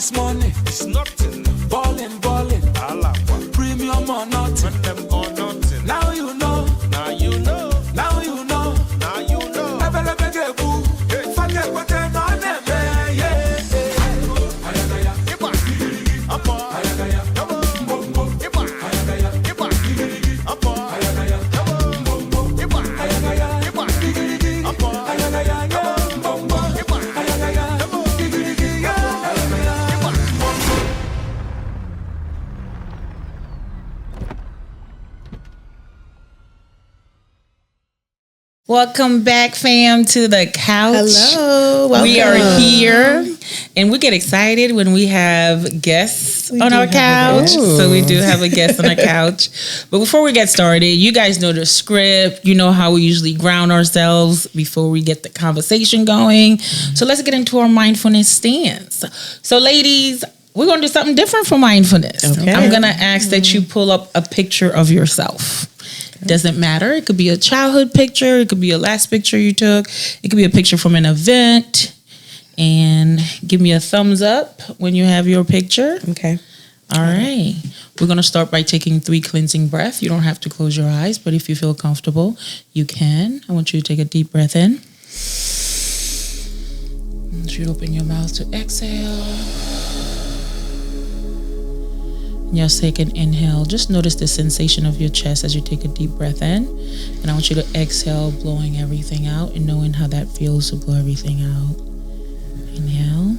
is money. It's nothing. Ballin'. Premium or nothing. When them or nothing. Now you know. Now you know. Now you know. Now you know. Welcome back, fam, to the couch. Hello. Welcome. We are here, and we get excited when we have guests on our couch. So we do have a guest on our couch. But before we get started, you guys know the script. You know how we usually ground ourselves before we get the conversation going. So let's get into our mindfulness stance. So, ladies, we're going to do something different for mindfulness. Okay. I'm going to ask that you pull up a picture of yourself. Doesn't matter. It could be a childhood picture. It could be a last picture you took. It could be a picture from an event. And give me a thumbs up when you have your picture. Okay. All right. We're going to start by taking 3 cleansing breaths. You don't have to close your eyes, but if you feel comfortable, you can. I want you to take a deep breath in. I want you to open your mouth to exhale. Your second inhale, just notice the sensation of your chest as you take a deep breath in. And I want you to exhale, blowing everything out and knowing how that feels to blow everything out. Inhale.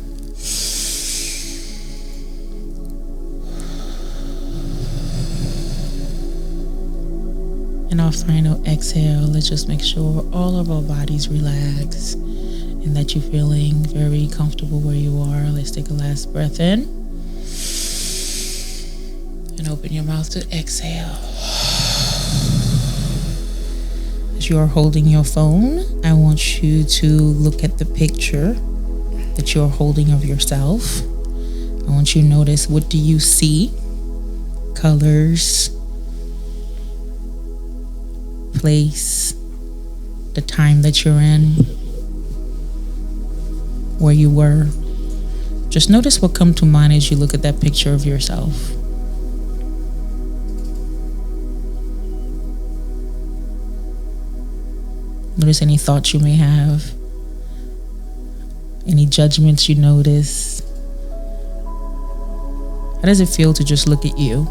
And our final exhale, let's just make sure all of our bodies relax and that you're feeling very comfortable where you are. Let's take a last breath in. And open your mouth to exhale. As you are holding your phone, I want you to look at the picture that you're holding of yourself. I want you to notice, what do you see? Colors, place, the time that you're in, where you were. Just notice what comes to mind as you look at that picture of yourself. Notice any thoughts you may have, any judgments you notice. How does it feel to just look at you?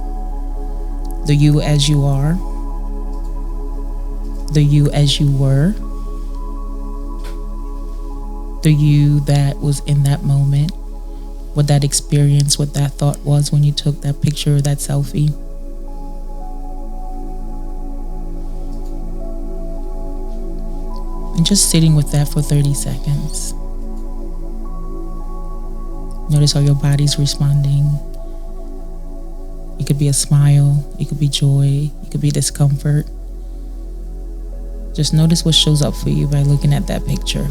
The you as you are, the you as you were, the you that was in that moment, what that experience, what that thought was when you took that picture or that selfie. And just sitting with that for 30 seconds. Notice how your body's responding. It could be a smile, it could be joy, it could be discomfort. Just notice what shows up for you by looking at that picture.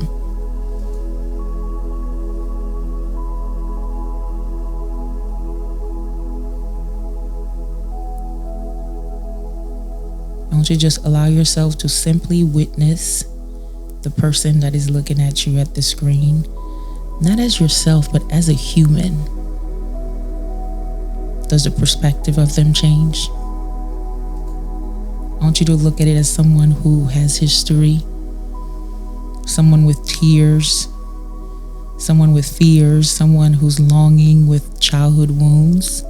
I want you to just allow yourself to simply witness the person that is looking at you at the screen, not as yourself, but as a human. Does the perspective of them change? I want you to look at it as someone who has history, someone with tears, someone with fears, someone who's longing with childhood wounds,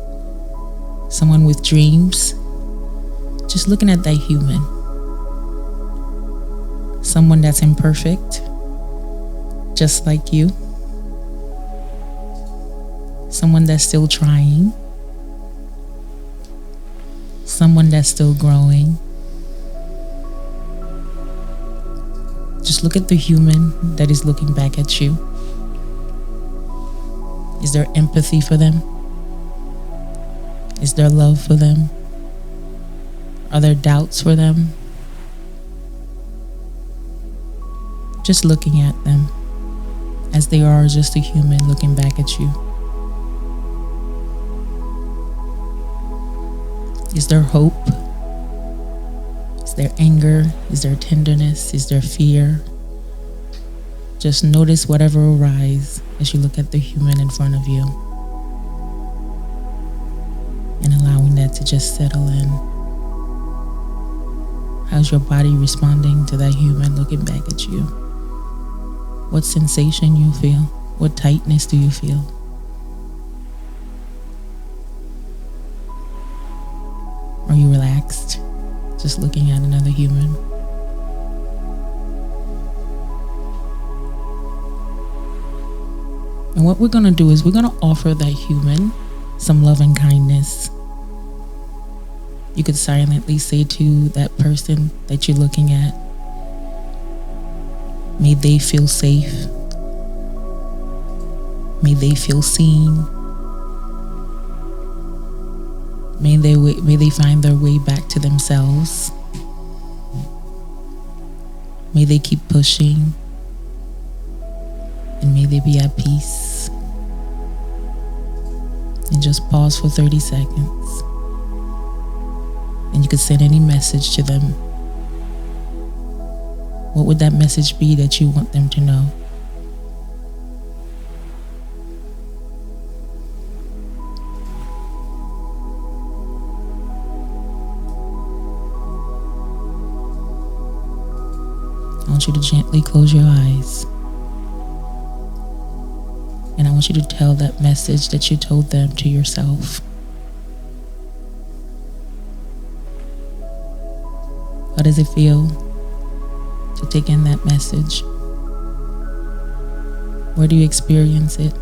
someone with dreams. Just looking at that human. Someone that's imperfect, just like you. Someone that's still trying. Someone that's still growing. Just look at the human that is looking back at you. Is there empathy for them? Is there love for them? Are there doubts for them? Just looking at them as they are, just a human looking back at you. Is there hope? Is there anger? Is there tenderness? Is there fear? Just notice whatever arises as you look at the human in front of you. and allowing that to just settle in. How's your body responding to that human looking back at you? What sensation you feel? What tightness do you feel? Are you relaxed, just looking at another human? And what we're going to do is we're going to offer that human some love and kindness. You could silently say to that person that you're looking at, may they feel safe. May they feel seen. May they find their way back to themselves. May they keep pushing. And may they be at peace. And just pause for 30 seconds. And you could send any message to them. What would that message be that you want them to know? I want you to gently close your eyes. And I want you to tell that message that you told them to yourself. How does it feel to take in that message? Where do you experience it?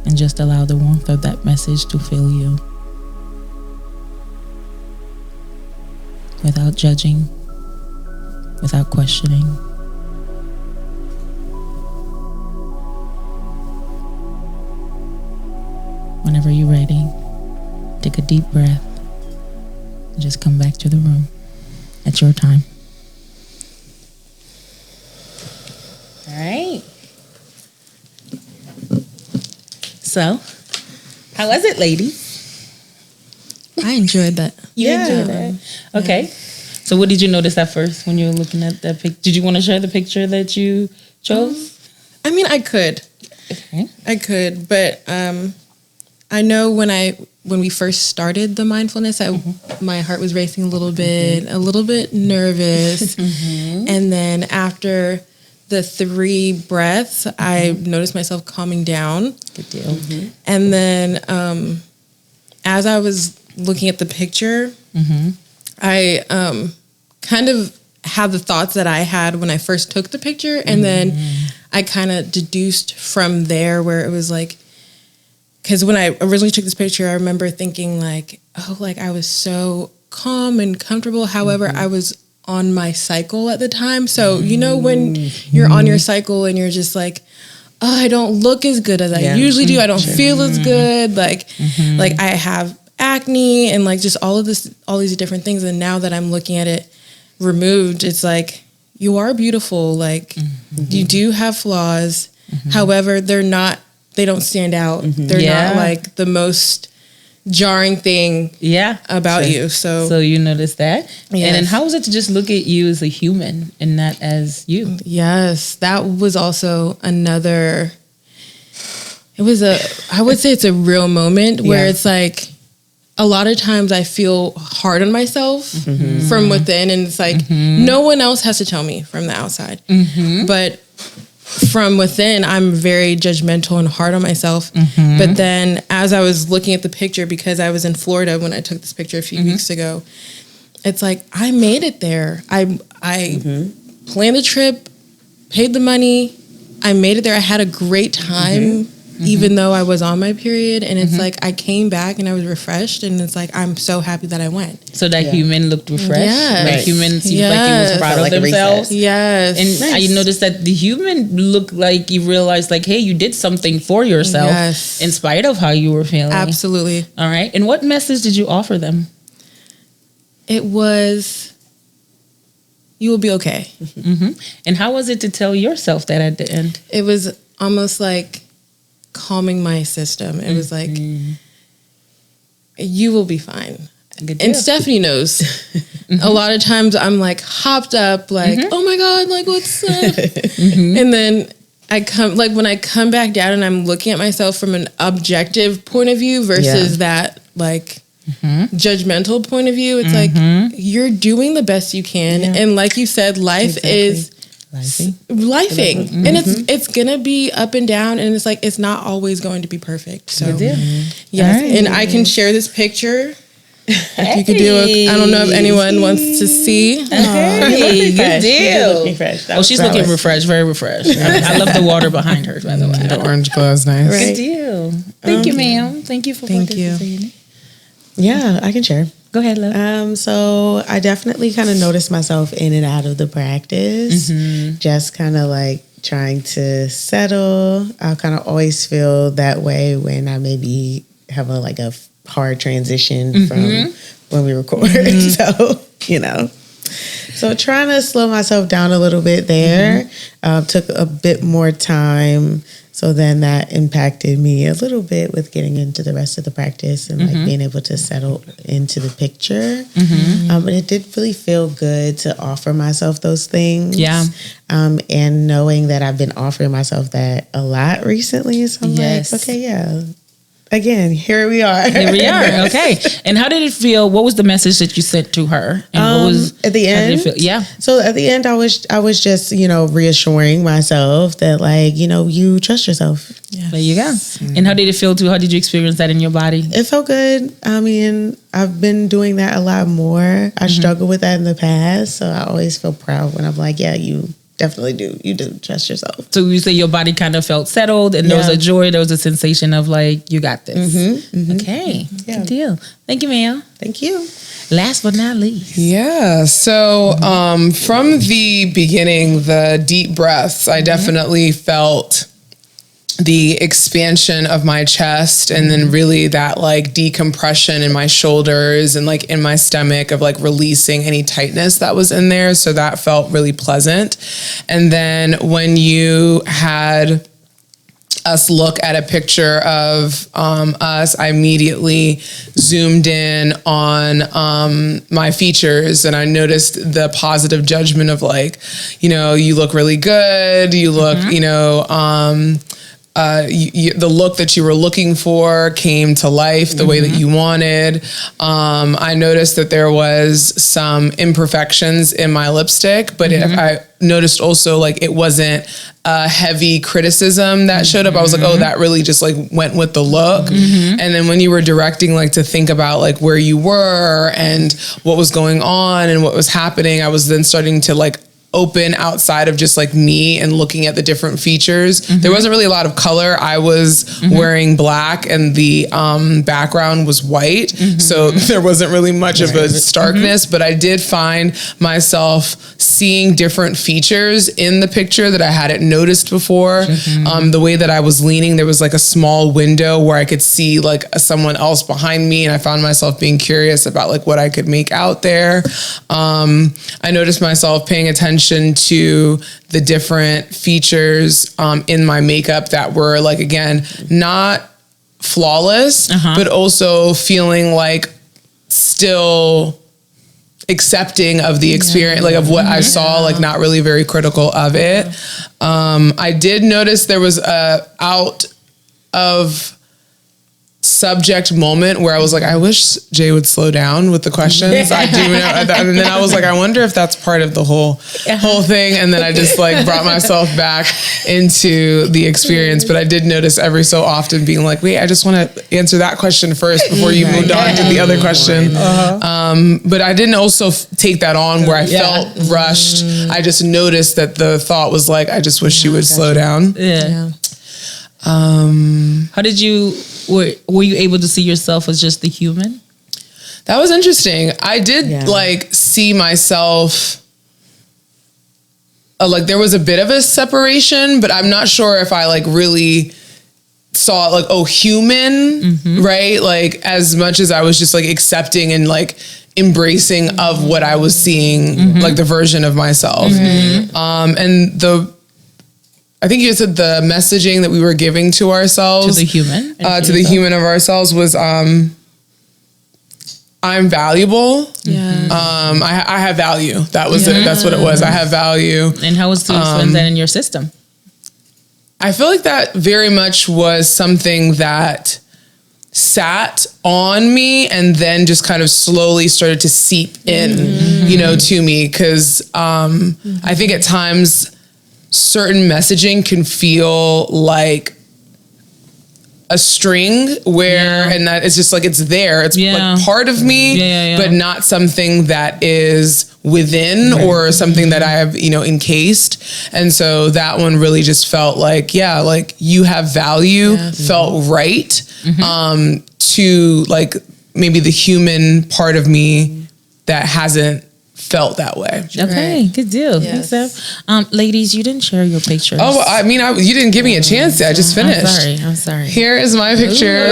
And just allow the warmth of that message to fill you. Without judging, without questioning. Whenever you're ready, take a deep breath and just come back to the room at your time. All right. So, how was it, lady? I enjoyed that. You enjoyed it? Okay. So what did you notice at first when you were looking at that picture? Did you want to share the picture that you chose? I mean, I could. Okay. I could, but I know when we first started the mindfulness, my heart was racing a little bit nervous. And then after the 3 breaths, I noticed myself calming down. Good deal. And then as I was looking at the picture, I kind of had the thoughts that I had when I first took the picture. And then I kind of deduced from there where it was like, because when I originally took this picture, I remember thinking like, oh, like I was so calm and comfortable. However, I was on my cycle at the time. So, you know, when you're on your cycle and you're just like, oh, I don't look as good as I usually do. I don't feel as good. Like I have acne and like just all these different things. And now that I'm looking at it removed, it's like, you are beautiful. Like you do have flaws. However, they don't stand out. They're not like the most jarring thing about you. So you noticed that. Yes. And then how was it to just look at you as a human and not as you? Yes, that was also another, I would say it's a real moment where it's like, a lot of times I feel hard on myself from within, and it's like no one else has to tell me from the outside. But from within, I'm very judgmental and hard on myself. But then as I was looking at the picture, because I was in Florida when I took this picture a few weeks ago, it's like, I made it there. I planned the trip, paid the money. I made it there. I had a great time, even though I was on my period. And it's like, I came back and I was refreshed. And it's like, I'm so happy that I went. So that human looked refreshed. Yes. That human seemed like he was proud of themselves. Yes. And I noticed that the human looked like you realized like, hey, you did something for yourself in spite of how you were feeling. Absolutely. All right. And what message did you offer them? It was, you will be okay. And how was it to tell yourself that at the end? It was almost like calming my system. It was like, you will be fine. And Stephanie knows. A lot of times I'm like hopped up, like, oh my God, like what's up? And then when I come back down and I'm looking at myself from an objective point of view versus that like judgmental point of view, it's like you're doing the best you can, and like you said, life is lifing, and it's gonna be up and down, and it's like it's not always going to be perfect. So yes, and I can share this picture. If you could do I don't know if anyone wants to see. Hey, good deal. She's looking refreshed. refreshed, very refreshed. I love the water behind her, by the way. The orange glow is nice. Good deal. Thank you, ma'am. Thank you for participating. Yeah, I can share. Go ahead, love. So I definitely kind of noticed myself in and out of the practice, just kind of like trying to settle. I kind of always feel that way when I maybe have a hard transition from when we record. So, so trying to slow myself down a little bit there, took a bit more time. So then that impacted me a little bit with getting into the rest of the practice and like being able to settle into the picture. But it did really feel good to offer myself those things. Yeah. And knowing that I've been offering myself that a lot recently. So I'm like, okay, yeah. Again, here we are. Okay. And how did it feel? What was the message that you sent to her? And what was at the end? So at the end, I was just, reassuring myself that you trust yourself. Yes. There you go. And how did it feel too? How did you experience that in your body? It felt good. I mean, I've been doing that a lot more. I struggled with that in the past. So I always feel proud when I'm like, yeah, you definitely do. You do trust yourself. So you say your body kind of felt settled and there was a joy, there was a sensation of like, you got this. Okay. Good deal. Thank you, ma'am. Thank you. Last but not least. Yeah. So from the beginning, the deep breaths, I definitely felt the expansion of my chest and then really that like decompression in my shoulders and like in my stomach of like releasing any tightness that was in there. So that felt really pleasant. And then when you had us look at a picture of us, I immediately zoomed in on my features and I noticed the positive judgment of like, you look really good. You look, the look that you were looking for came to life the way that you wanted. I noticed that there was some imperfections in my lipstick, but I noticed also like it wasn't a heavy criticism that showed up. I was like, oh, that really just like went with the look. And then when you were directing, like to think about like where you were and what was going on and what was happening, I was then starting to like open outside of just like me and looking at the different features. There wasn't really a lot of color. I was wearing black and the background was white. So there wasn't really much of a starkness, but I did find myself seeing different features in the picture that I hadn't noticed before. The way that I was leaning, there was like a small window where I could see like someone else behind me. And I found myself being curious about like what I could make out there. I noticed myself paying attention to the different features in my makeup that were like, again, not flawless, but also feeling like still accepting of the experience, like of what I saw, like not really very critical of it. I did notice there was a out of subject moment where I was like, I wish Jay would slow down with the questions. I do know that. And then I was like, I wonder if that's part of the whole thing. And then I just like brought myself back into the experience. But I did notice every so often being like, wait, I just want to answer that question first before you moved on to the other question. But I didn't also take that on where I felt rushed. I just noticed that the thought was like, I just wish she would slow down. How did you, were you able to see yourself as just the human? That was interesting. I did like see myself, like there was a bit of a separation, but I'm not sure if I like really saw like, oh, human, right? Like as much as I was just like accepting and like embracing of what I was seeing, like the version of myself. And I think you said the messaging that we were giving to ourselves, to the human, to the human of ourselves was, I'm valuable. I have value. That was it. That's what it was. I have value. And how was to explain that in your system? I feel like that very much was something that sat on me and then just kind of slowly started to seep in, to me. Cause, I think at times certain messaging can feel like a string and that it's just like, it's there. It's like part of me, but not something that is within or something that I have, encased. And so that one really just felt like, like you have value, felt right, to like maybe the human part of me that hasn't felt that way. Okay, good deal. Yes. Ladies, you didn't share your pictures. Oh, well, I mean, you didn't give me a chance. I just finished. I'm sorry. Here is my picture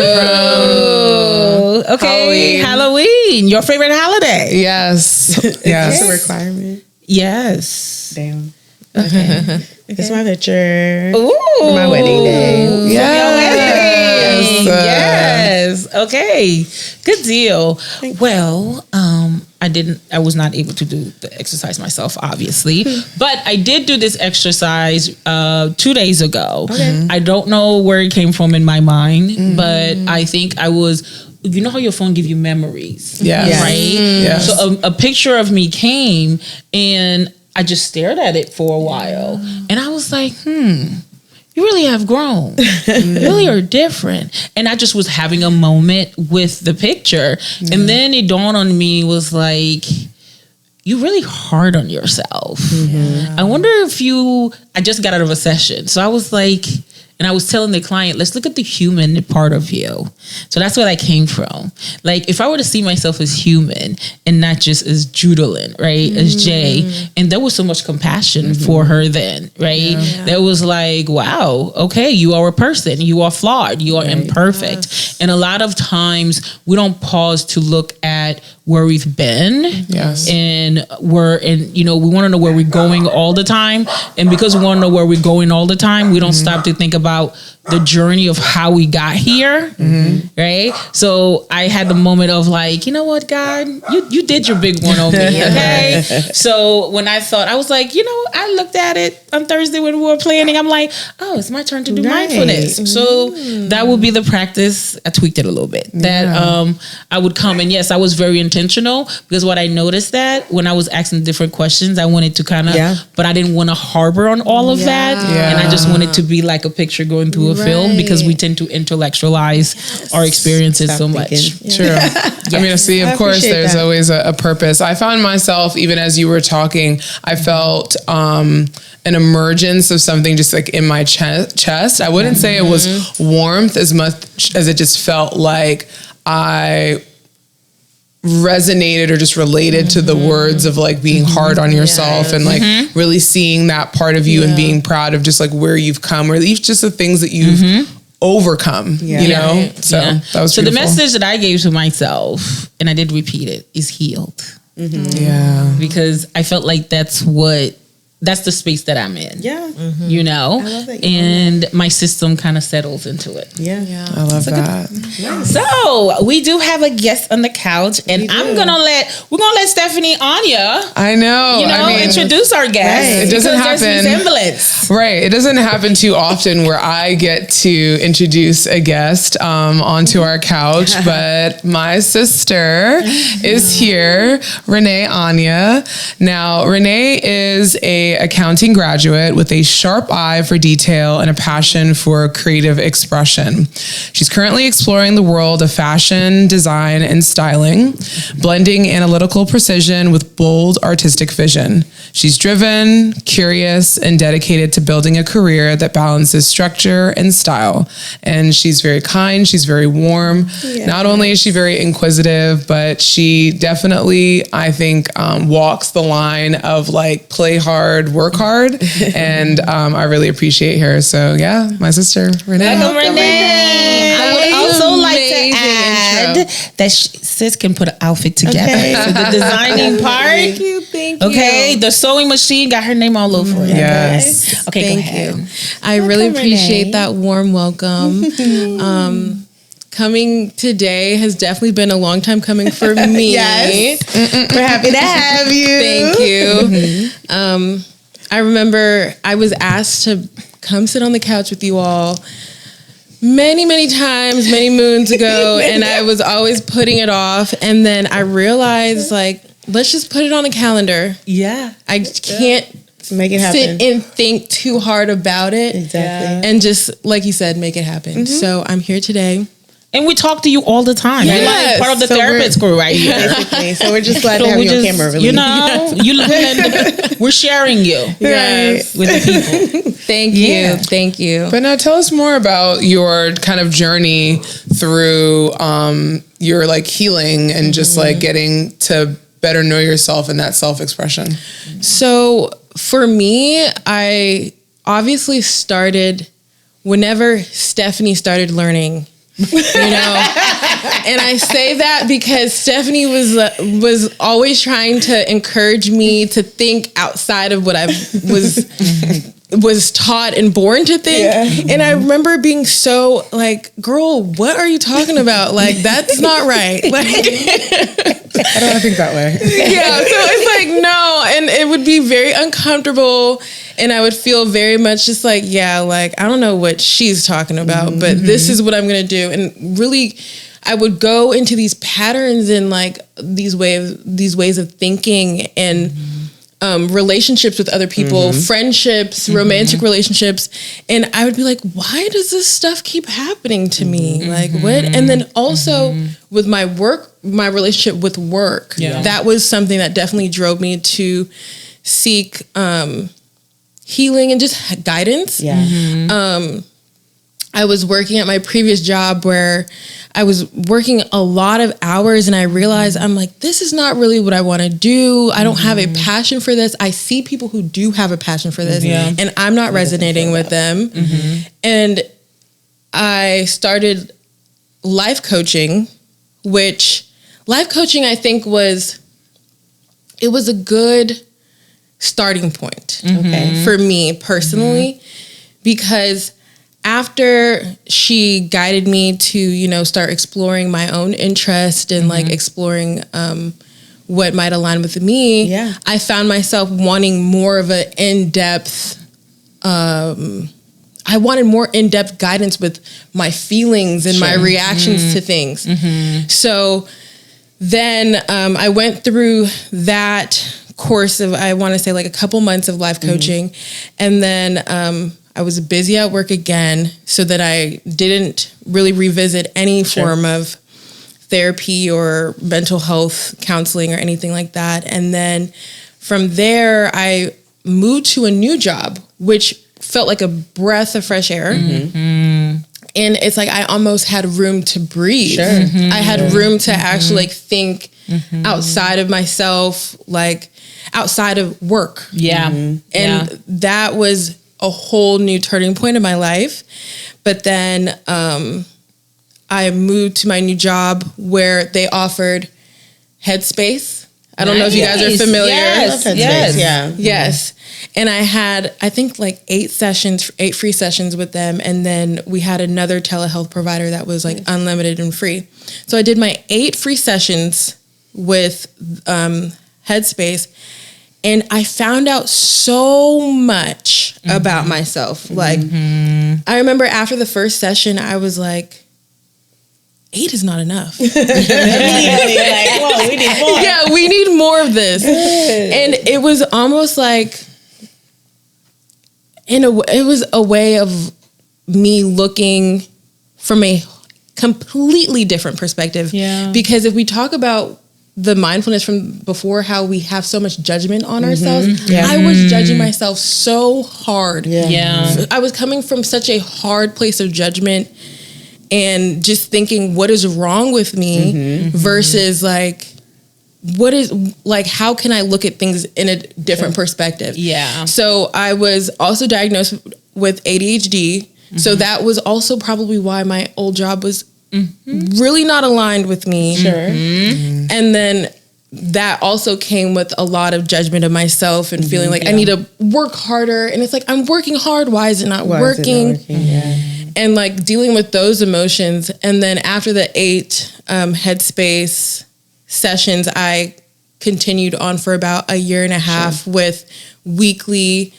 from Halloween. Your favorite holiday? Yes. That's a requirement. Yes. Damn. Okay. It's my picture. Ooh. For my wedding day. Yes. Okay. Good deal. Well, I was not able to do the exercise myself, obviously, but I did do this exercise 2 days ago. Okay. I don't know where it came from in my mind, but I think I was. You know how your phone gives you memories, right? Yes. So a picture of me came, and I just stared at it for a while, and I was like, you really have grown. You really are different. And I just was having a moment with the picture. And then it dawned on me, was like, you're really hard on yourself. I wonder if I just got out of a session. So I was like, and I was telling the client, let's look at the human part of you. So that's where I came from. Like, if I were to see myself as human and not just as Judalyn, right? As Jay. And there was so much compassion for her then, right? There was like, wow, okay, you are a person. You are flawed. You are imperfect. Yes. And a lot of times we don't pause to look at where we've been. Yes. And we want to know where we're going all the time. And because we want to know where we're going all the time, we don't stop to think about the journey of how we got here, right? So I had the moment of like, you know what, God, you did your big one on me, okay? So when I was like, I looked at it on Thursday when we were planning. I'm like, oh, it's my turn to do mindfulness. So that would be the practice. I tweaked it a little bit. That I would come, and yes, I was very intentional, because what I noticed that when I was asking different questions, I wanted to kind of, but I didn't want to harbor on all of that, and I just wanted to be like a picture going through a film, because we tend to intellectualize our experiences so much. True. I mean, see, of course, there's always a purpose. I found myself, even as you were talking, I felt an emergence of something just like in my chest. I wouldn't say it was warmth as much as it just felt like I resonated or just related to the words of like being hard on yourself and like really seeing that part of you and being proud of just like where you've come, or at least just the things that you've overcome, So that was beautiful. The message that I gave to myself, and I did repeat it, is healed. Yeah. Because I felt like that's the space that I'm in. Yeah. I love that. And my system kind of settles into it. Yeah. I love that. So we do have a guest on the couch, and we're gonna let Stephanie Anya. I know. Introduce our guest. Right. It doesn't happen. There's resemblance. Right. It doesn't happen too often where I get to introduce a guest onto our couch, but my sister is here, Renee Anya. Now, Renee is a accounting graduate with a sharp eye for detail and a passion for creative expression. She's currently exploring the world of fashion, design, and styling, blending analytical precision with bold artistic vision. She's driven, curious, and dedicated to building a career that balances structure and style. And she's very kind. She's very warm. Yeah. Not only is she very inquisitive, but she definitely, I think, walks the line of like play hard, work hard. And I really appreciate her. So yeah, my sister, Renee. Welcome, Renee. I would also like to add that sis can put an outfit together. Okay. So the designing part. Thank you. Okay, the sewing machine got her name all over it. Yes. Okay, thank you. I really appreciate that warm welcome. Coming today has definitely been a long time coming for me. Yes. We're happy to have you. Thank you. I remember I was asked to come sit on the couch with you all many times, many moons ago. And I was always putting it off. And then I realized, like, let's just put it on the calendar. Yeah. I can't Make it happen. sit and think too hard about it. Exactly. And just, like you said, make it happen. So I'm here today. And we talk to you all the time. Yes. You're like part of the So therapist crew right here. Basically. So we're just glad to So have we you on just, camera, really. you know, you looking we're sharing you Yes. with the people. Thank Yeah. you. Thank you. But now tell us more about your kind of journey through your like healing and just like getting to better know yourself and that self-expression. So for me, I obviously started whenever Stephanie started learning, you know, and I say that because Stephanie was always trying to encourage me to think outside of what I was taught and born to think. And I remember being so like, girl, what are you talking about? Like, that's not right. Like, I don't think that way. yeah, so it's like, no, and it would be very uncomfortable, and I would feel very much just like, yeah, like, I don't know what she's talking about, but this is what I'm gonna do. And really, I would go into these patterns and like these ways of thinking and relationships with other people, friendships, romantic relationships. And I would be like, why does this stuff keep happening to me? Like what? And then also with my work, my relationship with work, that was something that definitely drove me to seek healing and just guidance. I was working at my previous job where I was working a lot of hours, and I realized I'm like, this is not really what I want to do. I don't have a passion for this. I see people who do have a passion for this, and I'm not resonating with them. And I started life coaching, which life coaching I think was a good starting point for me personally, because after she guided me to, you know, start exploring my own interest and like exploring what might align with me, I found myself wanting more of an in-depth, I wanted more in-depth guidance with my feelings and my reactions to things. So then I went through that course of, I want to say like a couple months of life coaching. And then I was busy at work again, so that I didn't really revisit any form of therapy or mental health counseling or anything like that. And then from there, I moved to a new job, which felt like a breath of fresh air. And it's like I almost had room to breathe. I had room to actually like think outside of myself, like outside of work. And that was a whole new turning point in my life. But then I moved to my new job where they offered Headspace. I don't know if you guys are familiar. Yes. And I had, I think like 8 free sessions with them. And then we had another telehealth provider that was like unlimited and free. So I did my 8 free sessions with Headspace. And I found out so much about myself. Like, I remember after the first session, I was like, 8 is not enough. Like, whoa, we need more. Yeah, we need more of this. And it was almost like, it was a way of me looking from a completely different perspective. Because if we talk about the mindfulness from before, how we have so much judgment on ourselves. I was judging myself so hard. I was coming from such a hard place of judgment and just thinking, what is wrong with me versus like, what is like, how can I look at things in a different perspective? So I was also diagnosed with ADHD. So that was also probably why my old job was really not aligned with me. And then that also came with a lot of judgment of myself and feeling like I need to work harder. And it's like, I'm working hard. Why is it not working? And like dealing with those emotions. And then after the 8 Headspace sessions, I continued on for about a year and a half with weekly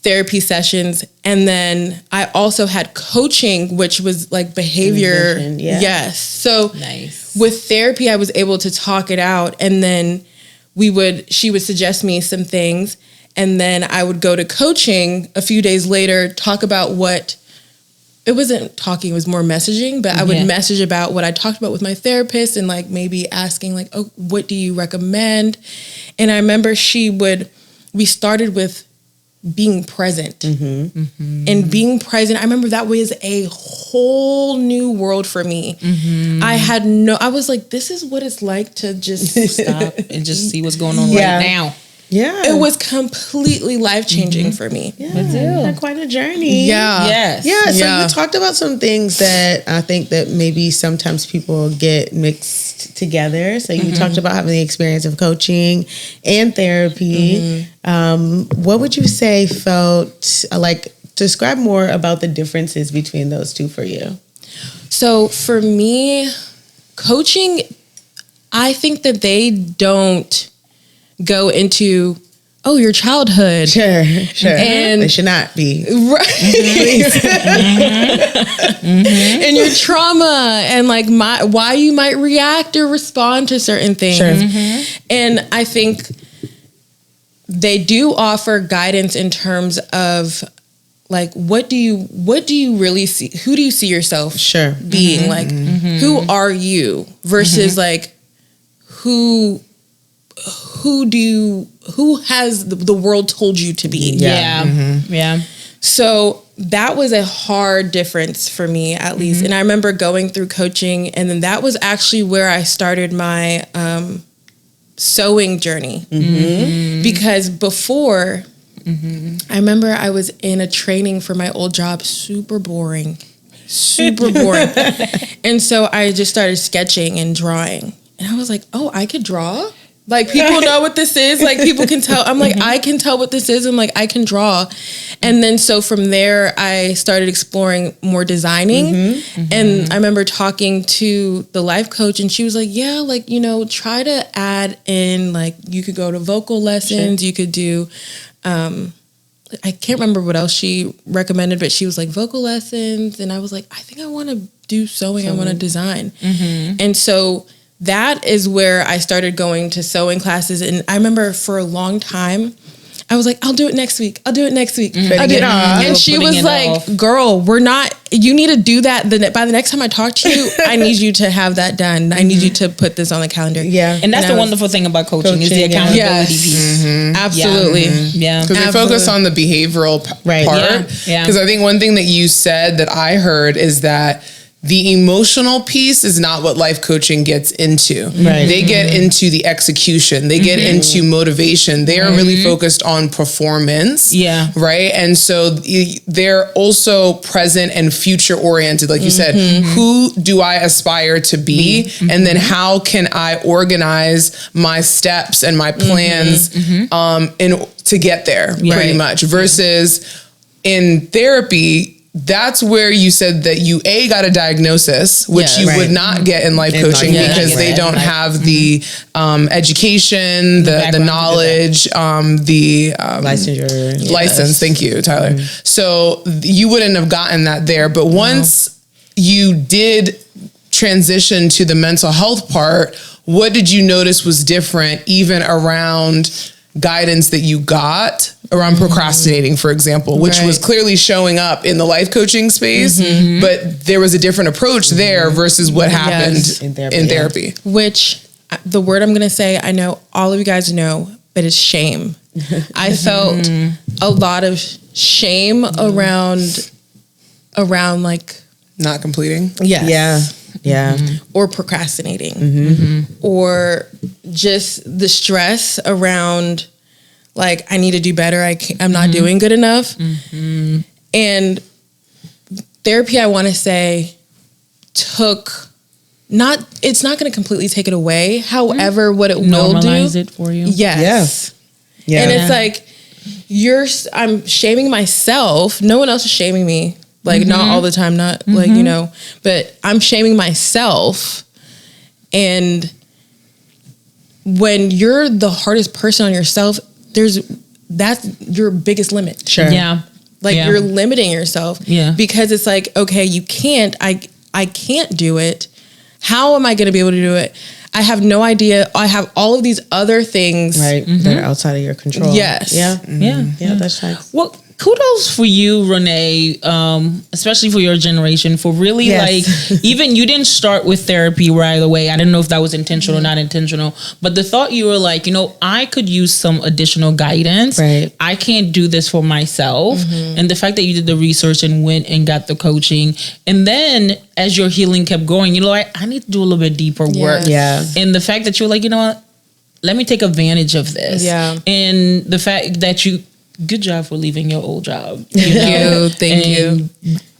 therapy sessions. And then I also had coaching, which was like behavior. addition, yeah. Yes. So Nice. with therapy, I was able to talk it out, and then she would suggest me some things, and then I would go to coaching a few days later, talk about what, it wasn't talking, it was more messaging, but I would message about what I talked about with my therapist, and like maybe asking like, oh, what do you recommend? And I remember we started with being present. And being present, I remember that was a whole new world for me. I was like, this is what it's like to just Stop and just see what's going on Yeah. right now. Yeah. it was completely life-changing for me. Yeah. Quite a journey. Yeah. Yes. Yeah, so Yeah. you talked about some things that I think that maybe sometimes people get mixed together. So you talked about having the experience of coaching and therapy. What would you say felt like, describe more about the differences between those two for you? So for me, coaching, I think that they don't go into, oh, your childhood. Sure. And- they should not be. Right. And your trauma and like why you might react or respond to certain things. Sure. And I think they do offer guidance in terms of like, what do you really see? Who do you see yourself Sure. being? Like, who are you versus like, who has the world told you to be? Yeah. So that was a hard difference for me, at least. And I remember going through coaching, and then that was actually where I started my sewing journey. Because before, I remember I was in a training for my old job, super boring. And so I just started sketching and drawing. And I was like, oh, I could draw? Like, people know what this is. Like, people can tell. I'm like, I can tell what this is. I'm like, I can draw. And then so from there, I started exploring more designing. And I remember talking to the life coach, and she was like, yeah, like, try to add in, like, you could go to vocal lessons. You could do, I can't remember what else she recommended, but she was like, vocal lessons. And I was like, I think I want to do sewing. I want to design. And so that is where I started going to sewing classes. And I remember for a long time, I was like, I'll do it next week. I'll do it next week. And she was like, girl, you need to do that. By the next time I talk to you, I need you to have that done. I need you to put this on the calendar. Yeah. And that's the wonderful thing about coaching is the accountability piece. Absolutely. Yeah. Because they focus on the behavioral part. Yeah. Because I think one thing that you said that I heard is that the emotional piece is not what life coaching gets into. Right. They get into the execution. They get into motivation. They are really focused on performance. Yeah. Right. And so they're also present and future oriented. Like you said, who do I aspire to be? And then how can I organize my steps and my plans to get there pretty much, versus in therapy, that's where you said that you got a diagnosis, which you would not get in life coaching because they don't have the education, the knowledge, the Licensure. license. Thank you, Tyler. So you wouldn't have gotten that there. But once you did transition to the mental health part, what did you notice was different even around guidance that you got around procrastinating, for example, which was clearly showing up in the life coaching space, but there was a different approach there versus what happened in therapy. Which the word I'm going to say, I know all of you guys know, but it's shame. I felt a lot of shame around like Not completing. or procrastinating or just the stress around like, I need to do better. I'm not doing good enough. And therapy, I want to say, it's not going to completely take it away. However, what it will Normalize do. it for you. Yes. Yeah. And it's like, I'm shaming myself. No one else is shaming me. Like, not all the time, not like, but I'm shaming myself. And when you're the hardest person on yourself, that's your biggest limit. Sure. Yeah. Like Yeah. you're limiting yourself. Yeah. Because it's like, okay, you can't, I can't do it. How am I going to be able to do it? I have no idea. I have all of these other things. Right. That are outside of your control. Yes. Yeah. Yeah. Yeah, that's nice. Well, kudos for you, Renee, especially for your generation, for really Yes. like, even you didn't start with therapy right away. I didn't know if that was intentional or not intentional, but the thought you were like, you know, I could use some additional guidance. Right. I can't do this for myself. And the fact that you did the research and went and got the coaching. And then as your healing kept going, you know, like, I need to do a little bit deeper work. Yeah. And the fact that you're like, you know what, let me take advantage of this. Yeah. And the fact that good job for leaving your old job. Thank you.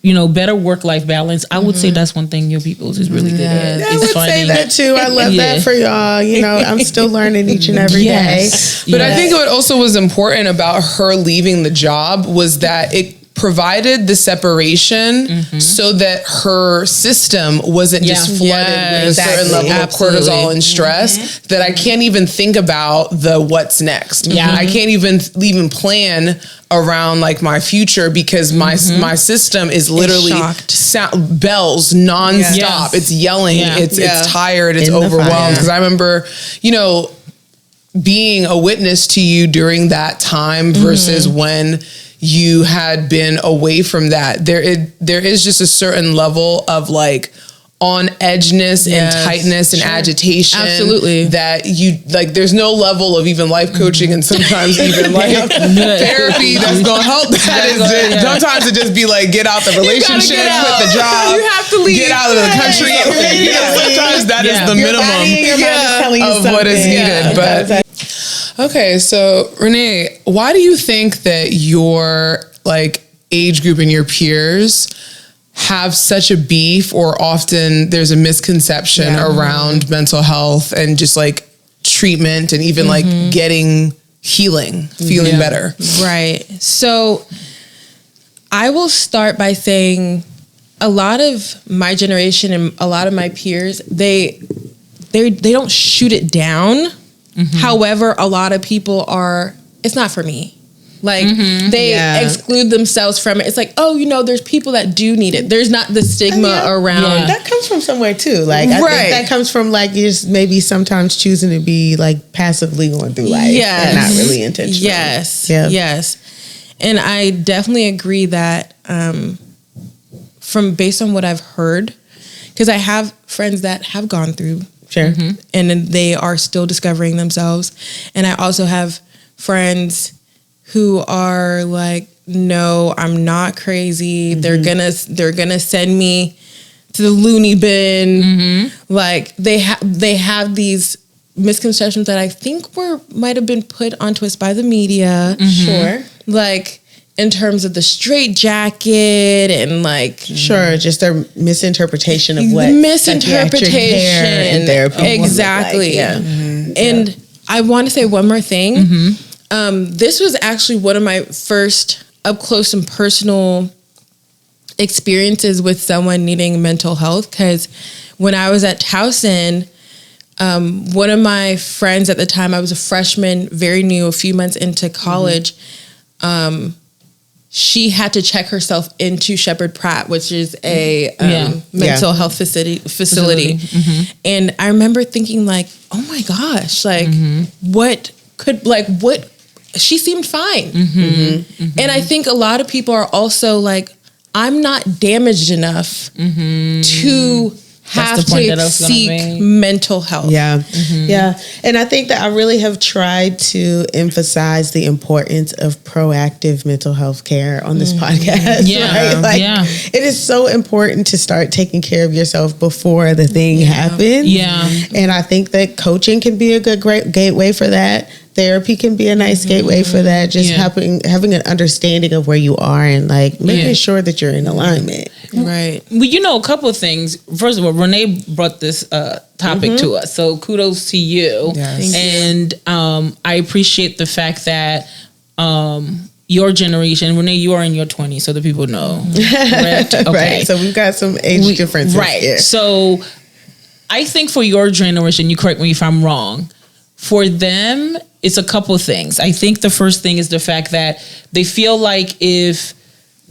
You know, better work-life balance. I would say that's one thing your people's is really good at. I is would say finding- that too. I love that for y'all. You know, I'm still learning each and every day. But I think what also was important about her leaving the job was that it provided the separation so that her system wasn't just flooded with a certain level of cortisol and stress that I can't even think about the what's next. Yeah. I can't even plan around like my future because my system is literally shocked. bells nonstop. Yes. It's yelling. Yeah. It's tired. It's In the overwhelmed. fire. Because I remember, you know, being a witness to you during that time versus when you had been away from that. There is just a certain level of like on edgeness and tightness and agitation. Absolutely. That you like, there's no level of even life coaching and sometimes even like therapy that's going to help that. Sometimes it just be like, get out the relationship, quit the job. You have to leave. Get out of the country. You know, sometimes that is the Your body and your mind is telling you minimum of what is something. needed. But okay, so Renee, why do you think that your like age group and your peers have such a beef, or often there's a misconception around mental health and just like treatment and even like getting healing, feeling better? Right. So I will start by saying a lot of my generation and a lot of my peers, they don't shoot it down. However, a lot of people are, it's not for me. Like they exclude themselves from it. It's like, oh, you know, there's people that do need it. There's not the stigma around. Yeah. That comes from somewhere too. Like I think that comes from like you just maybe sometimes choosing to be like passively going through life and not really intentional. Yes. Yeah. Yes. And I definitely agree that from based on what I've heard, because I have friends that have gone through. Sure. And then they are still discovering themselves. And I also have friends who are like, no, I'm not crazy. They're gonna send me to the loony bin. Like they have these misconceptions that I think might have been put onto us by the media. Sure. Like in terms of the straight jacket and like Sure, just their misinterpretation of what misinterpretation psychiatric care and therapy exactly. would look like. And I want to say one more thing. This was actually one of my first up close and personal experiences with someone needing mental health, because when I was at Towson, one of my friends at the time, I was a freshman, very new, a few months into college, she had to check herself into Shepherd Pratt, which is a mental health facility. And I remember thinking like, oh my gosh, like what she seemed fine. And I think a lot of people are also like, I'm not damaged enough to have to seek mental health. Yeah. And I think that I really have tried to emphasize the importance of proactive mental health care on this podcast. Right? It is so important to start taking care of yourself before the thing happens. And I think that coaching can be a great gateway for that. Therapy can be a nice gateway for that. Just having an understanding of where you are and like making sure that you're in alignment. Right. Well, you know, a couple of things. First of all, Renee brought this topic to us, so kudos to you. And I appreciate the fact that your generation, Renee, you are in your 20s, so the people know. Correct? Okay. Right. So we've got some age differences. Right. Here. So I think for your generation, you correct me if I'm wrong, for them, it's a couple things. I think the first thing is the fact that they feel like if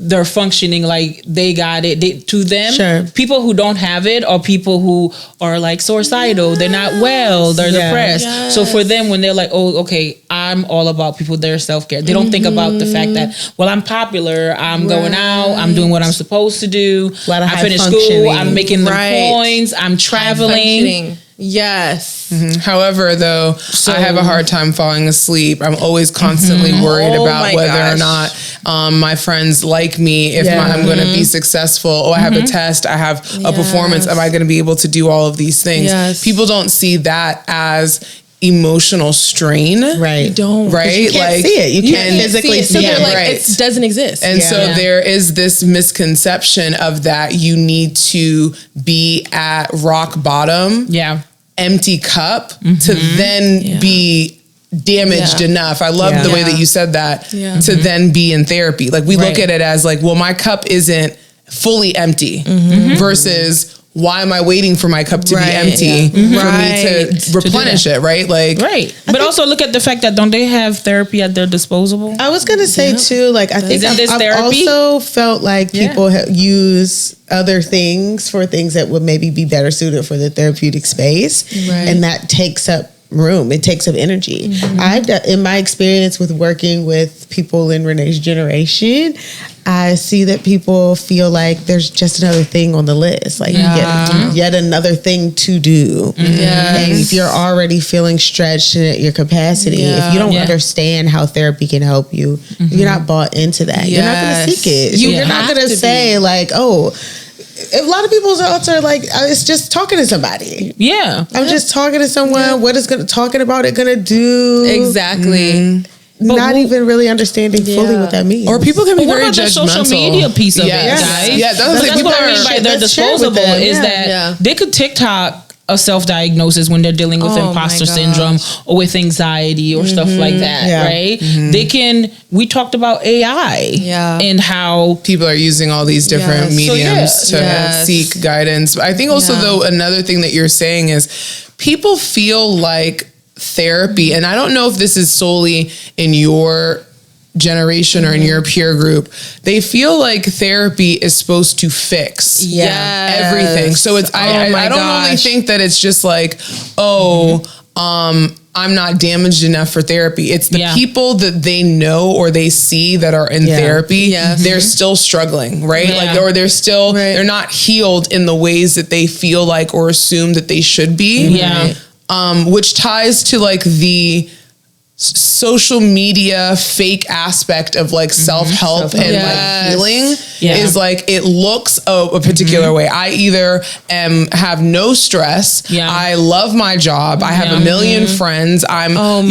they're functioning like they got it, to them, Sure. people who don't have it are people who are like suicidal. They're not well. They're depressed. Yes. So for them, when they're like, oh, okay, I'm all about people, their self-care. They don't think about the fact that, well, I'm popular. I'm going out. I'm doing what I'm supposed to do. A lot of I high finished school. functioning. I'm making the Right. points. I'm traveling. Functioning. Yes. However, though, I have a hard time falling asleep. I'm always constantly worried Oh about my whether or gosh. not my friends like me, if Yeah. I'm going to be successful. Oh, I have a test. I have a performance. Am I going to be able to do all of these things? Yes. People don't see that as emotional strain. Right. Don't. Right? You can't see it. You can't physically So see they're it. like, Right. it doesn't exist. And Yeah. so there is this misconception of that you need to be at rock bottom, Yeah. empty cup to then be damaged Yeah. enough. I love the way that you said that, Yeah. to then be in therapy. Like we look Right. at it as like, well, my cup isn't fully empty versus why am I waiting for my cup to Right. be empty Yeah. for me Right. to replenish it, right? Like, Right. But also look at the fact that don't they have therapy at their disposal? I was gonna say too, like I think Isn't this I've therapy? also felt like people use other things for things that would maybe be better suited for the therapeutic space, Right. and that takes up room. It takes up energy. In my experience with working with people in Renee's generation, I see that people feel like there's just another thing on the list, like yet another thing to do. And if you're already feeling stretched at your capacity, if you don't understand how therapy can help you, you're not bought into that. You're not going to seek it. You You're not have going to to say like, oh, a lot of people's thoughts are like, it's just talking to somebody. Yeah. I'm just talking to someone. What is talking about it gonna do? Exactly. Not even really understanding fully what that means. or people can be But what very about the judgmental. social media piece of Yes. it, guys? Yeah, That's people what I mean are- by their let's share with disposable them. is Yeah. that Yeah. they could TikTok a self-diagnosis when they're dealing with Oh my imposter gosh. syndrome or with anxiety or stuff like that, Yeah. right? They can, we talked about AI and how people are using all these different Yes. mediums So, to Yes. seek guidance. But I think also though another thing that you're saying is people feel like therapy, and I don't know if this is solely in your generation or in your peer group, they feel like therapy is supposed to fix everything. So it's I don't only think that it's just like, I'm not damaged enough for therapy. It's the people that they know or they see that are in therapy. Yes. They're still struggling, right? Yeah. Like, or they're still, they're not healed in the ways that they feel like or assume that they should be. Yeah. Which ties to like the social media fake aspect of like self-help and like healing is like it looks a particular way. I either have no stress, I love my job, I have a million friends, I'm I'm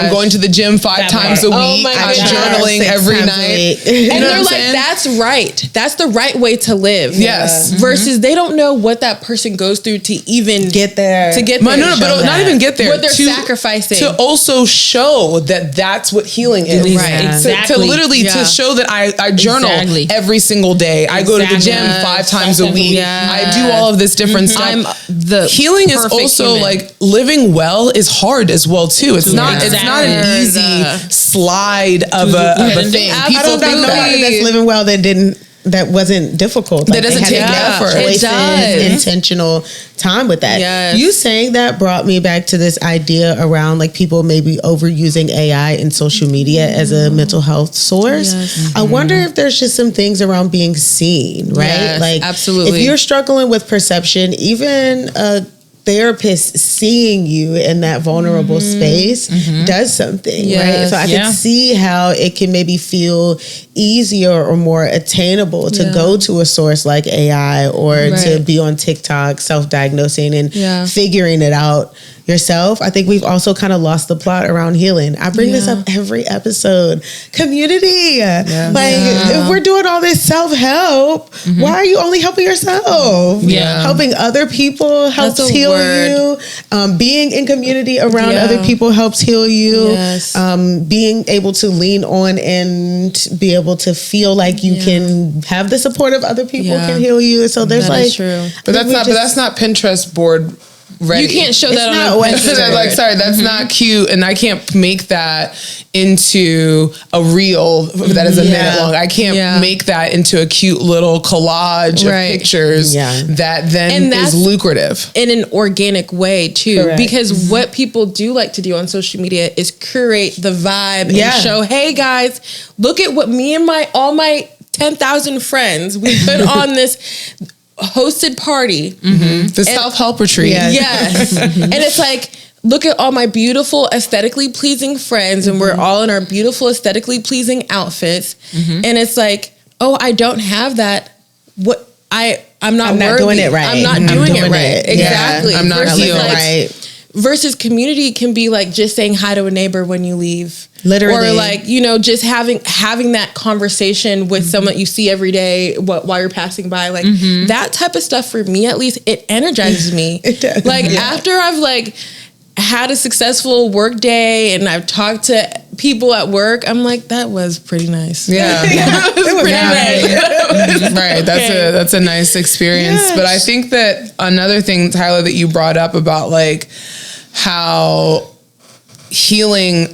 going to the gym 5 times a week, I'm journaling every night. And they're like, that's right. That's the right way to live. Yes. Versus they don't know what that person goes through to even get there. To get there. No, but not even get there. What they're sacrificing. To also show that that's what healing is. Right. Exactly. To literally to show that I journal every single day. I go to the gym 5 times a week. I do all of this different stuff. The healing is also human. like living well is hard as well too. It's not an easy slide of a thing. I don't know nobody that's living well that wasn't difficult. That doesn't take effort. Choices, It does. intentional time with that. Yes. You saying that brought me back to this idea around like people maybe overusing AI and social media as a mental health source. Yes. I wonder if there's just some things around being seen, right? Yes, like absolutely. if you're struggling with perception, even a therapist seeing you in that vulnerable space does something, right? So I can see how it can maybe feel easier or more attainable to go to a source like AI or to be on TikTok self-diagnosing and figuring it out yourself. I think we've also kind of lost the plot around healing. I bring this up every episode. Community. If we're doing all this self-help, why are you only helping yourself? Helping other people helps heal you. Being in community around other people helps heal you. Being able to lean on and be able to feel like you can have the support of other people can heal you. So there's That like is true. But that's not Pinterest board ready. You can't show that not on a what- Pinterest. Like, sorry, that's not cute, and I can't make that into a reel that is a minute long. I can't make that into a cute little collage of pictures that then And is that's lucrative. in an organic way too. Correct. Because what people do like to do on social media is curate the vibe and show, hey guys, look at what me and all my 10,000 friends, we put on this hosted party. The self-help retreat. Yes. And it's like, look at all my beautiful, aesthetically pleasing friends, and we're all in our beautiful, aesthetically pleasing outfits. And it's like, oh, I don't have that. I'm not worthy. doing it right. I'm not doing it right. Exactly. I'm not Versus healed. Right. Versus community can be like just saying hi to a neighbor when you leave. Literally. Or like, just having that conversation with someone you see every day while you're passing by. Like that type of stuff, for me at least, it energizes me. It does. Like after I've like had a successful work day and I've talked to people at work, I'm like, that was pretty nice. Yeah. It was pretty nice. Right. That's a nice experience. Yes. But I think that another thing, Tyler, that you brought up about like how healing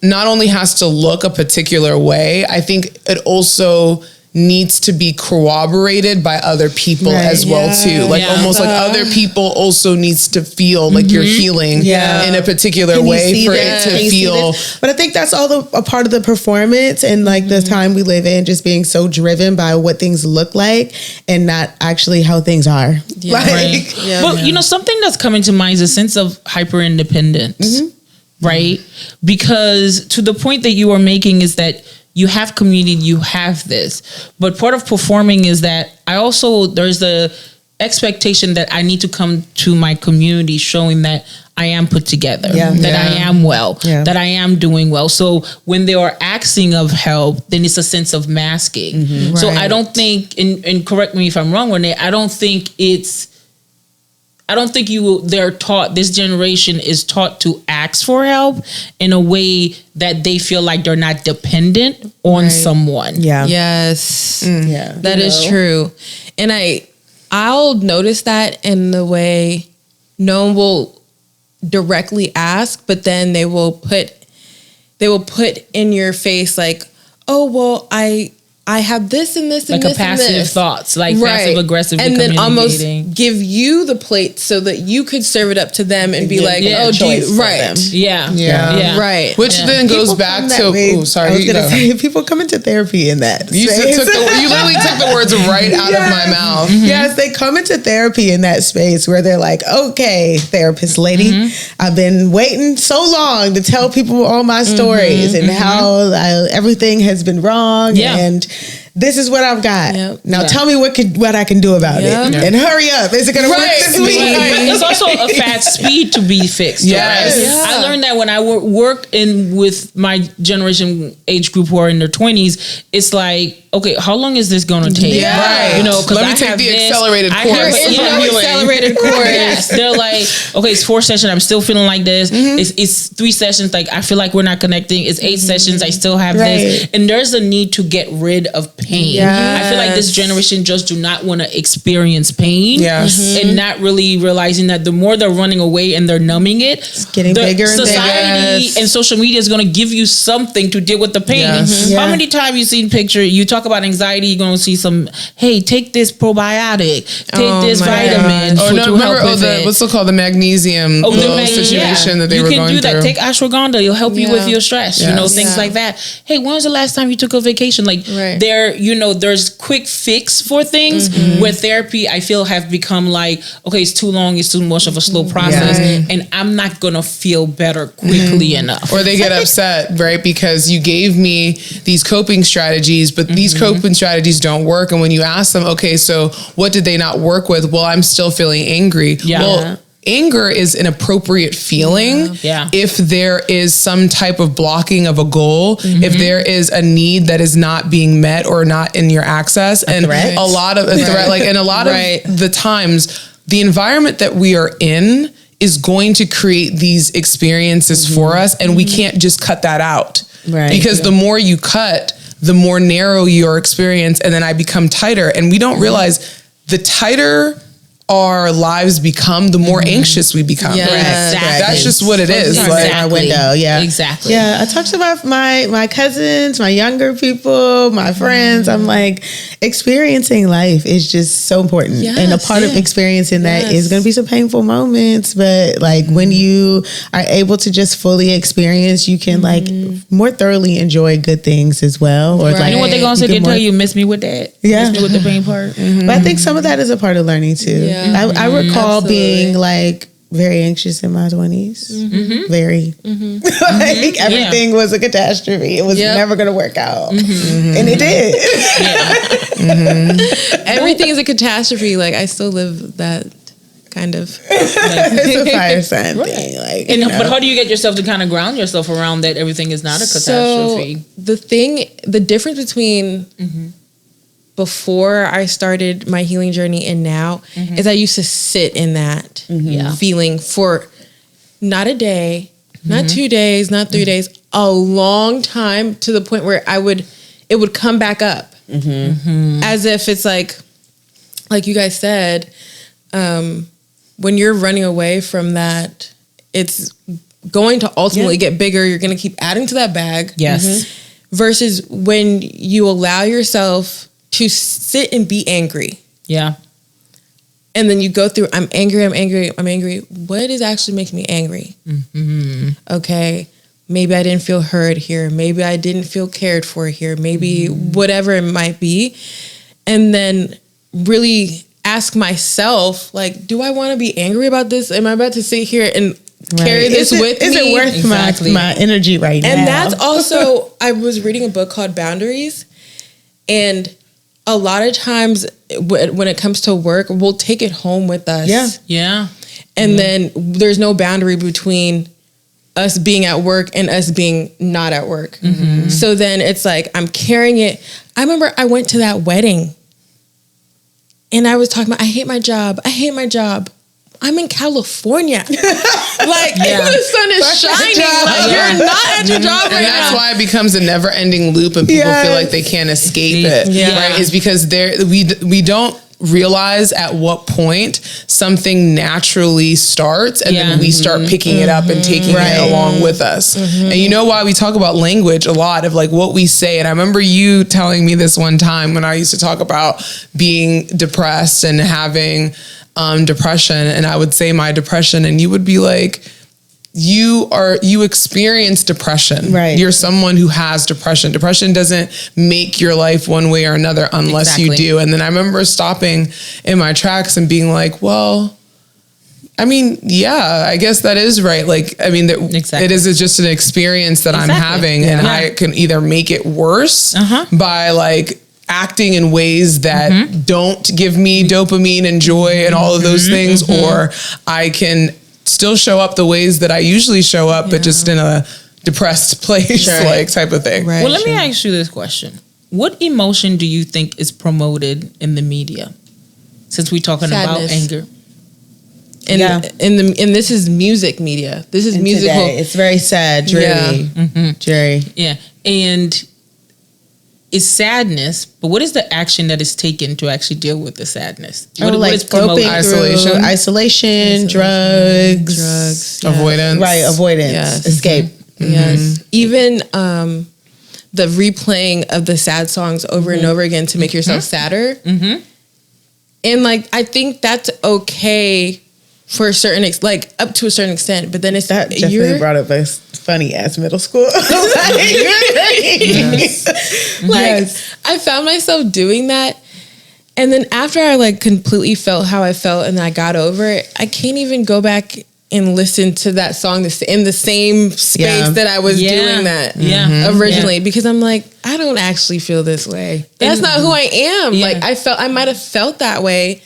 not only has to look a particular way, I think it also needs to be corroborated by other people as well too. Like almost like other people also needs to feel like you're healing in a particular Can you way see for this? it Can to you see feel. this? But I think that's all a part of the performance and like the time we live in, just being so driven by what things look like and not actually how things are. Yeah. Like, Right. Yeah. But something that's coming to mind is a sense of hyper independence, right? Because to the point that you are making is that you have community, you have this, but part of performing is that there's the expectation that I need to come to my community showing that I am put together, that I am well, that I am doing well. So when they are asking of help, then it's a sense of masking. So I don't think, and correct me if I'm wrong, Renee, I don't think they're taught, this generation is taught to ask for help in a way that they feel like they're not dependent on someone. Yeah. Yes. Yeah. That is true. And I'll notice that in the way no one will directly ask, but then they will put in your face like, oh, well, I have this and this and Like this a passive and this. thoughts, like passive aggressive, and then almost communicating. give you the plate so that you could serve it up to them and be like, Yeah. oh, do you, Choice for right, them. Yeah. right. Which then goes People back come that to, way. oh, sorry. I was you gonna go. say, people come into therapy in that. You space. you literally took the words right out of my mouth. Yes, they come into therapy in that space where they're like, okay, therapist lady, I've been waiting so long to tell people all my stories and how everything has been wrong Yeah. and this is what I've got. Yep. Now tell me what I can do about Yep. it. And hurry up. Is it going to work this week? But it's also a fast speed to be fixed. Yes. Right? Yeah. I learned that when I work with my generation age group who are in their 20s, it's like, okay, how long is this going to take? Yeah. Right. Because Let me take the accelerated course. There is no Healing. accelerated course. Yes, they're like, okay, it's 4 sessions. I'm still feeling like this. It's 3 sessions. Like I feel like we're not connecting. It's 8 sessions. I still have this, and there's a need to get rid of pain. I feel like this generation just do not want to experience pain. Yes. And not really realizing that the more they're running away and they're numbing it, it's getting bigger and bigger. society Yes. and social media is going to give you something to deal with the pain. Yes. How many times you seen picture? You talk about anxiety, you're going to see some. Hey, take this probiotic. Take this my vitamin. Oh, no, to remember, help with it. what's it called? The magnesium little situation that they you were can going do that. through. Take ashwagandha. It'll help you with Yeah. your stress. Yes. Things like that. Hey, when was the last time you took a vacation? Like there's quick fix for things where therapy I feel have become like, okay, it's too long. It's too much of a slow process, and I'm not gonna feel better quickly enough. Or they get upset, right? Because you gave me these coping strategies, but these coping strategies don't work. And when you ask them, okay, so what did they not work with? Well, I'm still feeling angry. Yeah. Well, anger is an appropriate feeling if there is some type of blocking of a goal, if there is a need that is not being met or not in your access, and threat. a lot of the times, the environment that we are in is going to create these experiences for us, and we can't just cut that out. Right. Because the more you cut, the more narrow your experience, and then I become tighter. And we don't realize the tighter our lives become, the more anxious we become. Yes. Exactly. That's just what it is. Exactly. Our window, yeah, Exactly. Yeah, I talked about my cousins, my younger people, my friends. I'm like, experiencing life is just so important, Yes, and a part of experiencing that is going to be some painful moments. But like when you are able to just fully experience, you can like more thoroughly enjoy good things as well. Or Right. like, You know what they're gonna say? They tell you, miss me with that. Yeah. Miss me with the pain part. But I think some of that is a part of learning too. Yeah. I recall Absolutely. being like very anxious in my 20s. Very. Like everything was a catastrophe. It was never going to work out. And it did. Everything is a catastrophe. Like I still live that kind of. It's a fire sign thing. Like, And, you know. but how do you get yourself to kind of ground yourself around that everything is not a catastrophe? So the difference between before I started my healing journey and now is I used to sit in that feeling for not a day, not 2 days, not 3 days, a long time, to the point where it would come back up as if it's like you guys said, when you're running away from that, it's going to ultimately get bigger. You're going to keep adding to that bag. Yes. Versus when you allow yourself to sit and be angry. Yeah. And then you go through, I'm angry. What is actually making me angry? Okay, maybe I didn't feel heard here. Maybe I didn't feel cared for here. Maybe whatever it might be. And then really ask myself, like, do I want to be angry about this? Am I about to sit here and carry this with me? Is it worth my energy right now? And that's also, I was reading a book called Boundaries, and a lot of times when it comes to work, we'll take it home with us. Yeah. Yeah. And then there's no boundary between us being at work and us being not at work. So then it's like, I'm carrying it. I remember I went to that wedding and I was talking about, I hate my job. I'm in California. Like, the sun is shining. Like, you're not at your job right And that's now. why it becomes a never-ending loop, and people feel like they can't escape it. Right? Is because we don't realize at what point something naturally starts, and then we start picking it up and taking it along with us. And you know why we talk about language a lot, of like what we say. And I remember you telling me this one time when I used to talk about being depressed and having depression, and I would say my depression, and you would be like, you experience depression. Right. You're someone who has depression. Depression doesn't make your life one way or another unless you do. And then I remember stopping in my tracks and being like, well, I mean, yeah, I guess that is right. Like, I mean, it is just an experience that I'm having, and I can either make it worse by like acting in ways that don't give me dopamine and joy and all of those things, or I can still show up the ways that I usually show up, but just in a depressed place, like type of thing. Well, let me ask you this question. What emotion do you think is promoted in the media? Since we're talking about anger. And this is music media. This is musical. Today, it's very sad, dreary. Dreary. Yeah. And it's sadness, but what is the action that is taken to actually deal with the sadness? What is promoted? Isolation, drugs, avoidance. Right, avoidance, escape. Yes. Even the replaying of the sad songs over and over again to make yourself sadder. And like, I think that's okay for a certain up to a certain extent, but then it's that definitely brought up a funny ass middle school. I found myself doing that, and then after I like completely felt how I felt and I got over it, I can't even go back and listen to that song in the same space that I was doing that originally, because I'm like, I don't actually feel this way. That's not who I am. Like I might have felt that way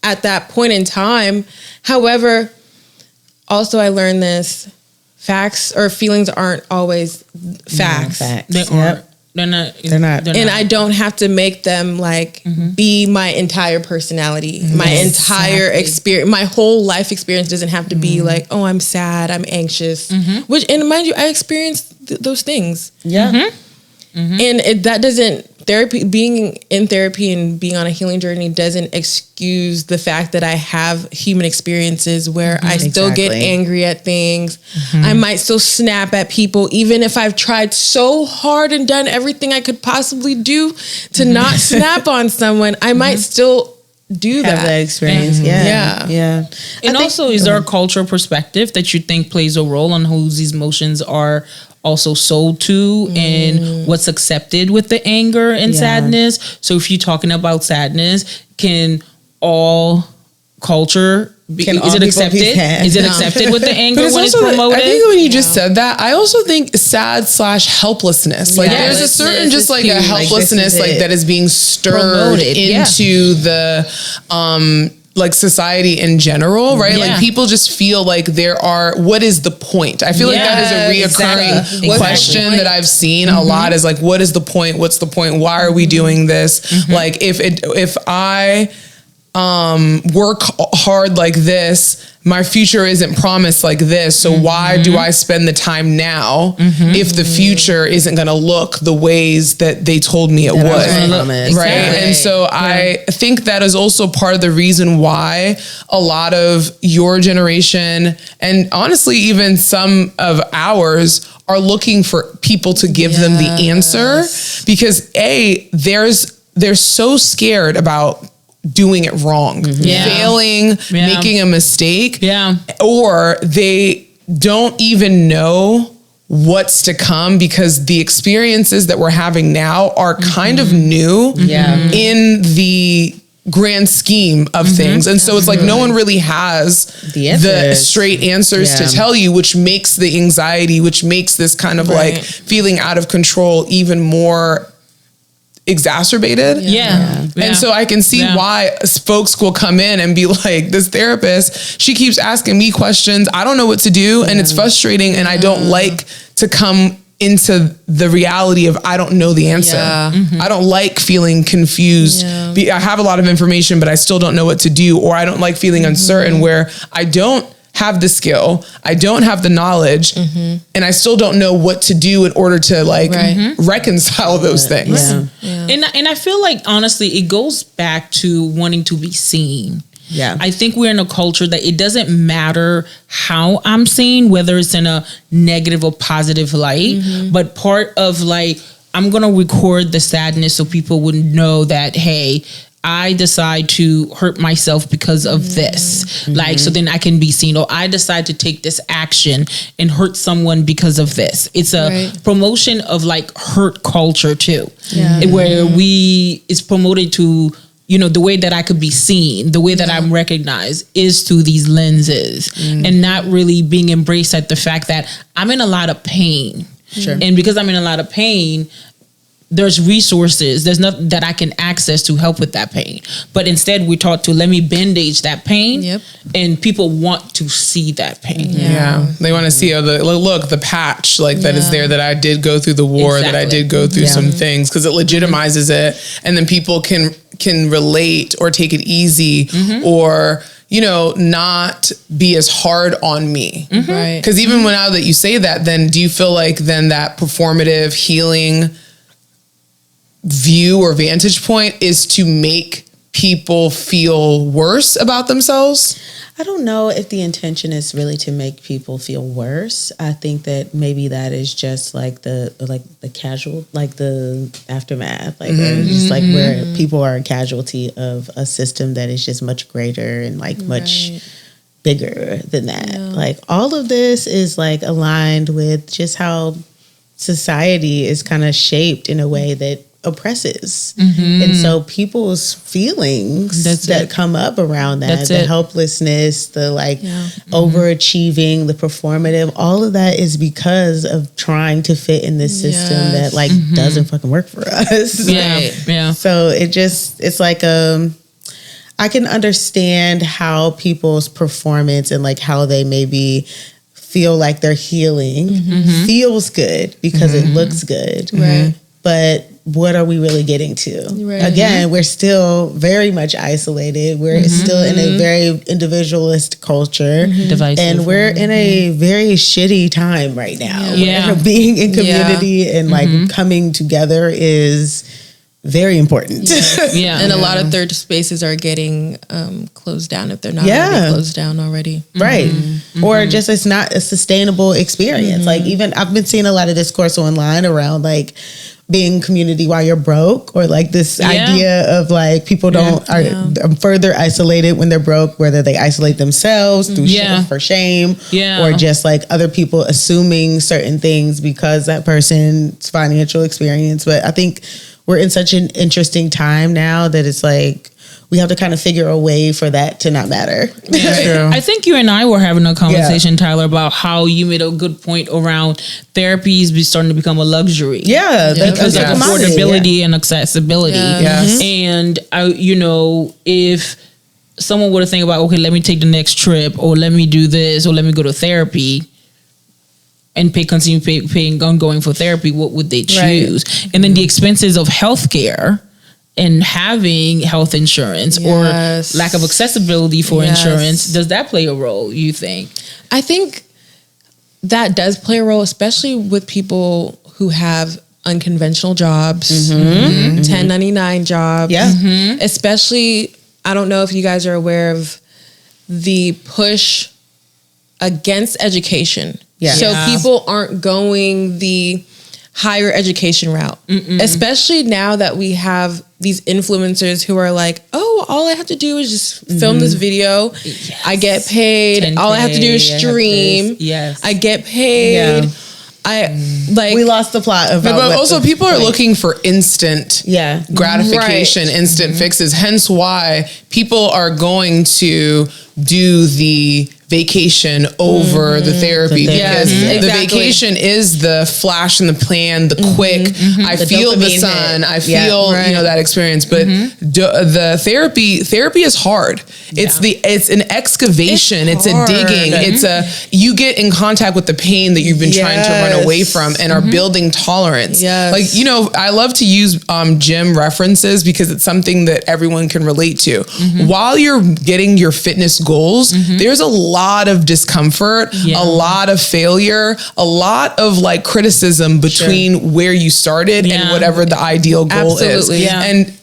at that point in time. However, also I learned this: facts or feelings aren't always facts. They aren't. They're not. And I don't have to make them like be my entire personality, my entire experience, my whole life experience doesn't have to be like, oh, I'm sad, I'm anxious. Which, and mind you, I experienced those things. Yeah. And that therapy, being in therapy and being on a healing journey doesn't excuse the fact that I have human experiences where I still get angry at things. I might still snap at people, even if I've tried so hard and done everything I could possibly do to not snap on someone. I might still do Have that experience. Yeah. And also, is there a cultural perspective that you think plays a role on whose these emotions are also sold to and what's accepted with the anger and sadness? So if you're talking about sadness, can all culture is it accepted? Is it accepted with the anger when it's promoted? I think when you just said that, I also think sad/helplessness. Like there's a certain just like a helplessness like that is being stirred into the like society in general, right? Yeah. Like people just feel like what is the point? I feel like that is a reoccurring question that I've seen a lot is like, what is the point? What's the point? Why are we doing this? Like if I work hard like this, my future isn't promised like this. So why do I spend the time now if the future isn't going to look the ways that they told me it would? Right. And so I think that is also part of the reason why a lot of your generation and honestly, even some of ours are looking for people to give them the answer because they're so scared about doing it wrong, failing, making a mistake, or they don't even know what's to come because the experiences that we're having now are kind of new in the grand scheme of things. And so it's like no one really has the straight answers to tell you, which makes the anxiety, which makes this kind of like feeling out of control even more exacerbated. And so I can see why folks will come in and be like, this therapist, she keeps asking me questions. I don't know what to do. And it's frustrating. And I don't like to come into the reality of, I don't know the answer. I don't like feeling confused. I have a lot of information, but I still don't know what to do. Or I don't like feeling uncertain where I don't have the skill, I don't have the knowledge, and I still don't know what to do in order to like reconcile those things. And I feel like honestly, it goes back to wanting to be seen. I think we're in a culture that it doesn't matter how I'm seen, whether it's in a negative or positive light, but part of like, I'm going to record the sadness so people would know that, hey, I decide to hurt myself because of this. Like, so then I can be seen. Or I decide to take this action and hurt someone because of this. It's a promotion of like hurt culture too. Where it's promoted to, you know, the way that I could be seen, the way that I'm recognized is through these lenses and not really being embraced at the fact that I'm in a lot of pain. And because I'm in a lot of pain, there's resources, there's nothing that I can access to help with that pain. But instead we're taught to let me bandage that pain and people want to see that pain. They want to see the patch like that is there, that I did go through the war, that I did go through some things, because it legitimizes it. And then people can relate or take it easy or, you know, not be as hard on me. Because even now that you say that, then do you feel like then that performative healing view or vantage point is to make people feel worse about themselves? I don't know if the intention is really to make people feel worse. I think that maybe that is just like the casual, like the aftermath, like just like where people are a casualty of a system that is just much greater and like much bigger than that. Like all of this is like aligned with just how society is kind of shaped in a way that oppresses. And so people's feelings that come up around that, the helplessness, the like overachieving, the performative, all of that is because of trying to fit in this system that like doesn't fucking work for us. So it's like I can understand how people's performance and like how they maybe feel like they're healing feels good because it looks good. But what are we really getting to? Again, we're still very much isolated. We're still in a very individualist culture. And we're in a very shitty time right now. Being in community and like coming together is very important. Yeah. And a lot of third spaces are getting closed down if they're not Yeah. already closed down already. Right. Or just it's not a sustainable experience. Like even I've been seeing a lot of discourse online around like being community while you're broke, or like this idea of like people are further isolated when they're broke, whether they isolate themselves through shame for shame, or just like other people assuming certain things because that person's financial experience. But I think we're in such an interesting time now that it's like we have to kind of figure a way for that to not matter. Yeah. I think you and I were having a conversation, Tyler, about how you made a good point around therapies be starting to become a luxury. Yeah. Because of affordability and accessibility. Yeah. Yes. And if someone were to think about, okay, let me take the next trip, or let me do this, or let me go to therapy, and continue paying ongoing for therapy, what would they choose? Right. And then the expenses of healthcare and having health insurance or lack of accessibility for insurance, does that play a role, you think? I think that does play a role, especially with people who have unconventional jobs, 1099 jobs. Yeah. Especially, I don't know if you guys are aware of the push against education. Yeah. So people aren't going the higher education route, especially now that we have these influencers who are like, oh, all I have to do is just film this video. Yes. I get paid. 10K, all I have to do is stream. Yes. I get paid. Yeah. We lost the plot of. But also people are looking for instant gratification, instant fixes. Hence why people are going to do the vacation over the therapy, because the vacation is the flash in the pan, the quick. I feel the sun. I feel that experience. But the therapy is hard. It's an excavation. It's a digging. You get in contact with the pain that you've been trying to run away from, and are building tolerance. Like I love to use gym references because it's something that everyone can relate to. While you're getting your fitness goals, there's a lot of discomfort, a lot of failure, a lot of like criticism between where you started and whatever the ideal goal is. And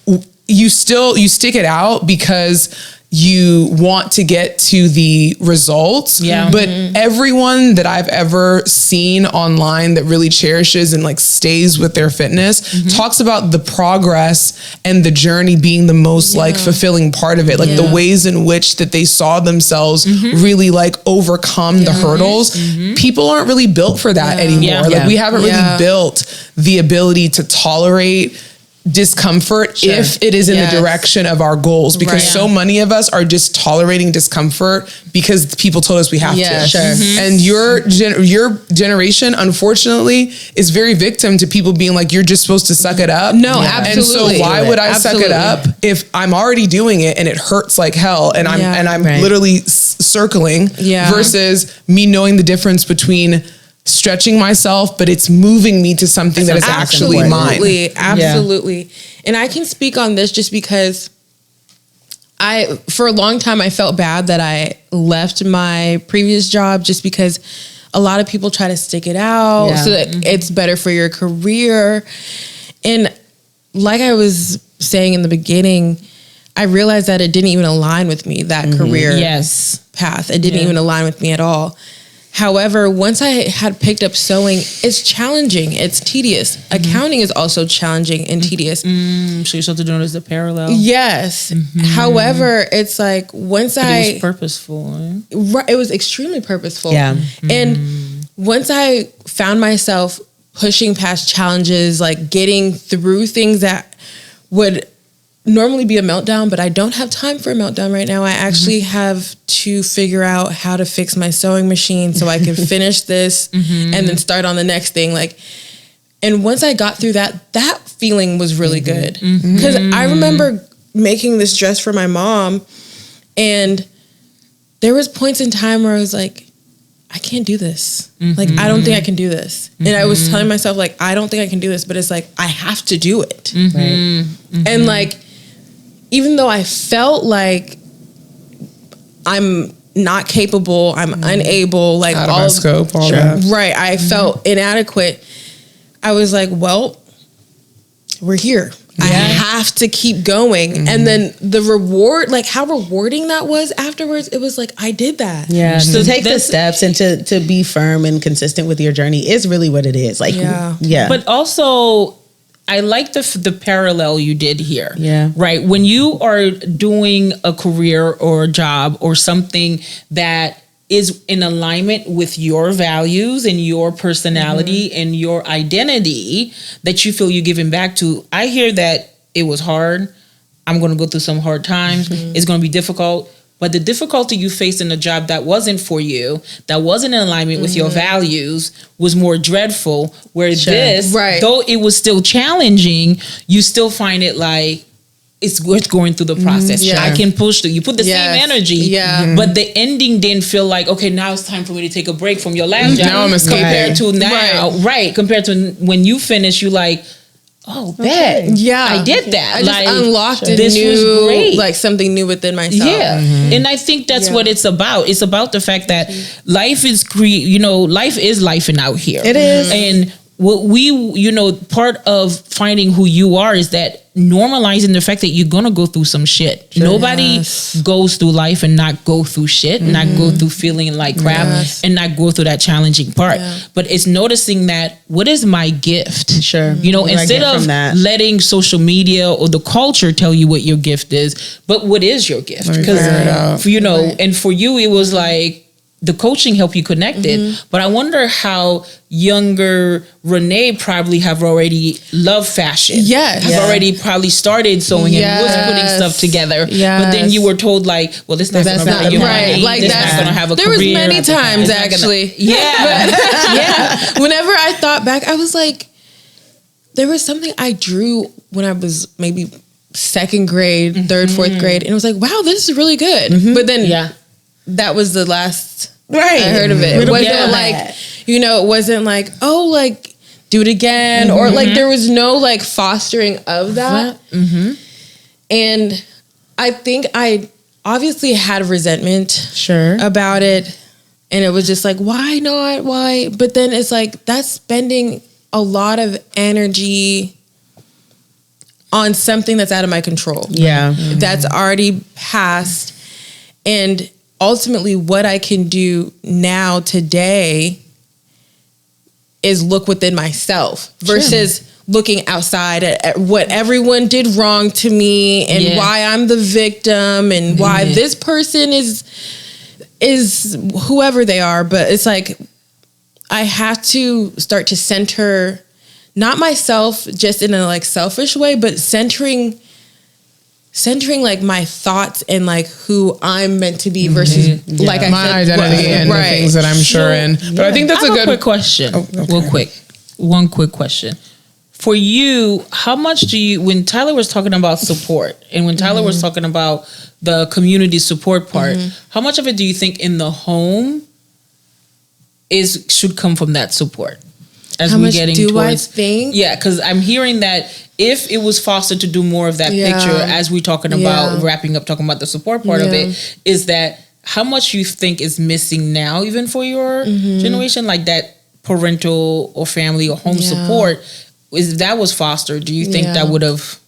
you stick it out because you want to get to the results. But everyone that I've ever seen online that really cherishes and like stays with their fitness talks about the progress and the journey being the most like fulfilling part of it. Like the ways in which that they saw themselves really like overcome the hurdles. People aren't really built for that anymore. Like we haven't really built the ability to tolerate discomfort if it is in the direction of our goals, because so many of us are just tolerating discomfort because people told us we have to. And your generation, unfortunately, is very victim to people being like, you're just supposed to suck it up. No, absolutely. And so why would I suck it up if I'm already doing it and it hurts like hell, and I'm literally circling versus me knowing the difference between stretching myself, but it's moving me to something that is actually mine. Absolutely. And I can speak on this just because for a long time, I felt bad that I left my previous job, just because a lot of people try to stick it out so that it's better for your career. And like I was saying in the beginning, I realized that it didn't even align with me, that career path. It didn't even align with me at all. However, once I had picked up sewing, it's challenging. It's tedious. Accounting is also challenging and tedious. So you start to do it as a parallel. Yes. However, it's like it was purposeful. Right. It was extremely purposeful. Yeah. And once I found myself pushing past challenges, like getting through things that would normally be a meltdown, but I don't have time for a meltdown right now. I actually have to figure out how to fix my sewing machine so I can finish this and then start on the next thing. And once I got through that feeling was really good. Because I remember making this dress for my mom, and there was points in time where I was like, I can't do this. Like, I don't think I can do this. And I was telling myself, like, I don't think I can do this, but it's like, I have to do it. And like, even though I felt like I'm not capable, I'm unable, like out of my scope, right, I felt inadequate. I was like, well, we're here. I have to keep going. And then the reward, like how rewarding that was afterwards, it was like, I did that. Yeah. So To take the steps and to be firm and consistent with your journey is really what it is. Like, yeah. But also, I like the parallel you did here. Yeah. Right. When you are doing a career or a job or something that is in alignment with your values and your personality and your identity that you feel you're giving back to, I hear that it was hard. I'm going to go through some hard times. It's going to be difficult. But the difficulty you faced in a job that wasn't for you, that wasn't in alignment with your values, was more dreadful. Where this, though it was still challenging, you still find it like, it's worth going through the process. I can push through. You put the same energy, but the ending didn't feel like, okay, now it's time for me to take a break from your last job. Now I'm escaping. Compared to now, compared to when you finish, you like, oh, bet. Yeah. I did that. I just unlocked a this new, was great. like something new within myself. Yeah. And I think that's what it's about. It's about the fact that life is life is lifing out here. It is. And what we, part of finding who you are is that normalizing the fact that you're going to go through some shit. Nobody goes through life and not go through shit, not go through feeling like crap and not go through that challenging part. But it's noticing that, what is my gift? Sure. Instead of letting social media or the culture tell you what your gift is, but what is your gift? Because, and for you, it was like, the coaching helped you connect it. But I wonder how younger Renee probably have already loved fashion. Have already probably started sewing and was putting stuff together. But then you were told like, well, this is not going to right. Like this that's not going to have a there career. Was many times actually. Whenever I thought back, I was like, there was something I drew when I was maybe second grade, third, fourth grade, and it was like, wow, this is really good. But then that was the last I heard of it. It wasn't like, it wasn't like, oh, like do it again, or like there was no like fostering of that. And I think I obviously had resentment about it, and it was just like, why not? Why? But then it's like, that's spending a lot of energy on something that's out of my control. That's already passed. And ultimately what I can do now today is look within myself versus looking outside at what everyone did wrong to me and why I'm the victim and why this person is whoever they are. But it's like, I have to start to center not myself just in a like selfish way, but centering like my thoughts and like who I'm meant to be versus like I my said, identity and the things that I'm sure in. But I think that's a good quick question. One quick question. For you, how much do you, when Tyler was talking about support and when Tyler was talking about the community support part, how much of it do you think in the home should come from that support? As how we much getting do towards, I think? Yeah, because I'm hearing that if it was fostered to do more of that picture, as we're talking about wrapping up, talking about the support part of it, is that how much you think is missing now, even for your generation, like that parental or family or home support, if that was fostered, do you think that would have?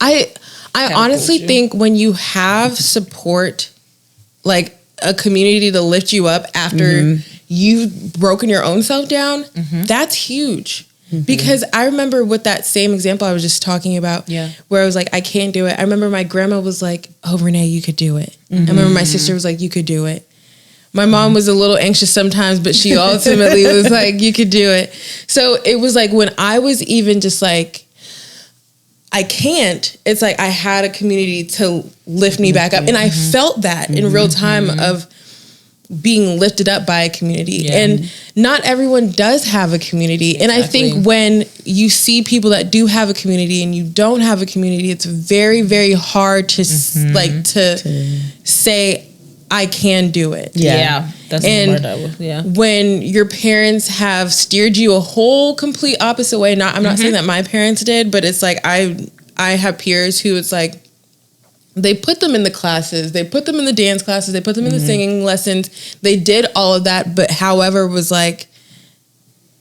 I honestly think when you have support, like a community to lift you up after you've broken your own self down, that's huge. Because I remember with that same example I was just talking about, where I was like, I can't do it. I remember my grandma was like, oh, Renee, you could do it. I remember my sister was like, you could do it. My mom was a little anxious sometimes, but she ultimately was like, you could do it. So it was like when I was even just like, I can't, it's like I had a community to lift me back up. And I felt that in real time of being lifted up by a community. And not everyone does have a community. And I think when you see people that do have a community and you don't have a community, it's very, very hard to to say, I can do it. That's the word when your parents have steered you a whole complete opposite way, I'm not saying that my parents did, but it's like I have peers who it's like they put them in the classes, they put them in the dance classes, they put them in the singing lessons, they did all of that, but however was like,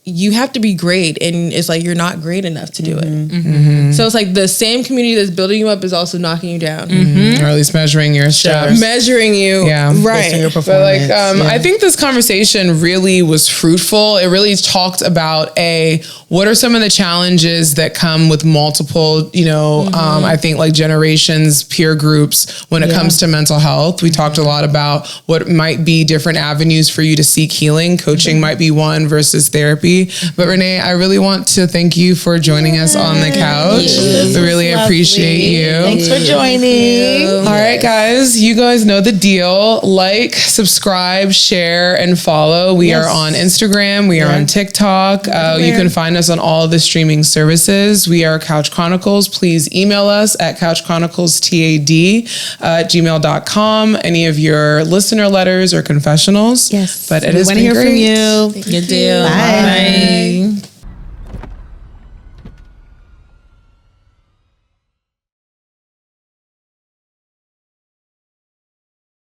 you have to be great, and it's like you're not great enough to do it. So it's like the same community that's building you up is also knocking you down, or at least measuring your steps. measuring you. Yeah. Right. Your But performance. I think this conversation really was fruitful. It really talked about what are some of the challenges that come with multiple, I think like generations, peer groups when it comes to mental health. We talked a lot about what might be different avenues for you to seek healing. Coaching might be one versus therapy. But Renee, I really want to thank you for joining us on the couch. We really appreciate you. Thanks for joining. All right, guys, you guys know the deal. Like, subscribe, share, and follow. We are on Instagram. We are on TikTok. You can find us on all of the streaming services. We are Couch Chronicles. Please email us at couchchroniclestad@gmail.com. Any of your listener letters or confessionals. Yes. But it We has want to been hear great. from you. Good deal. Bye. Bye.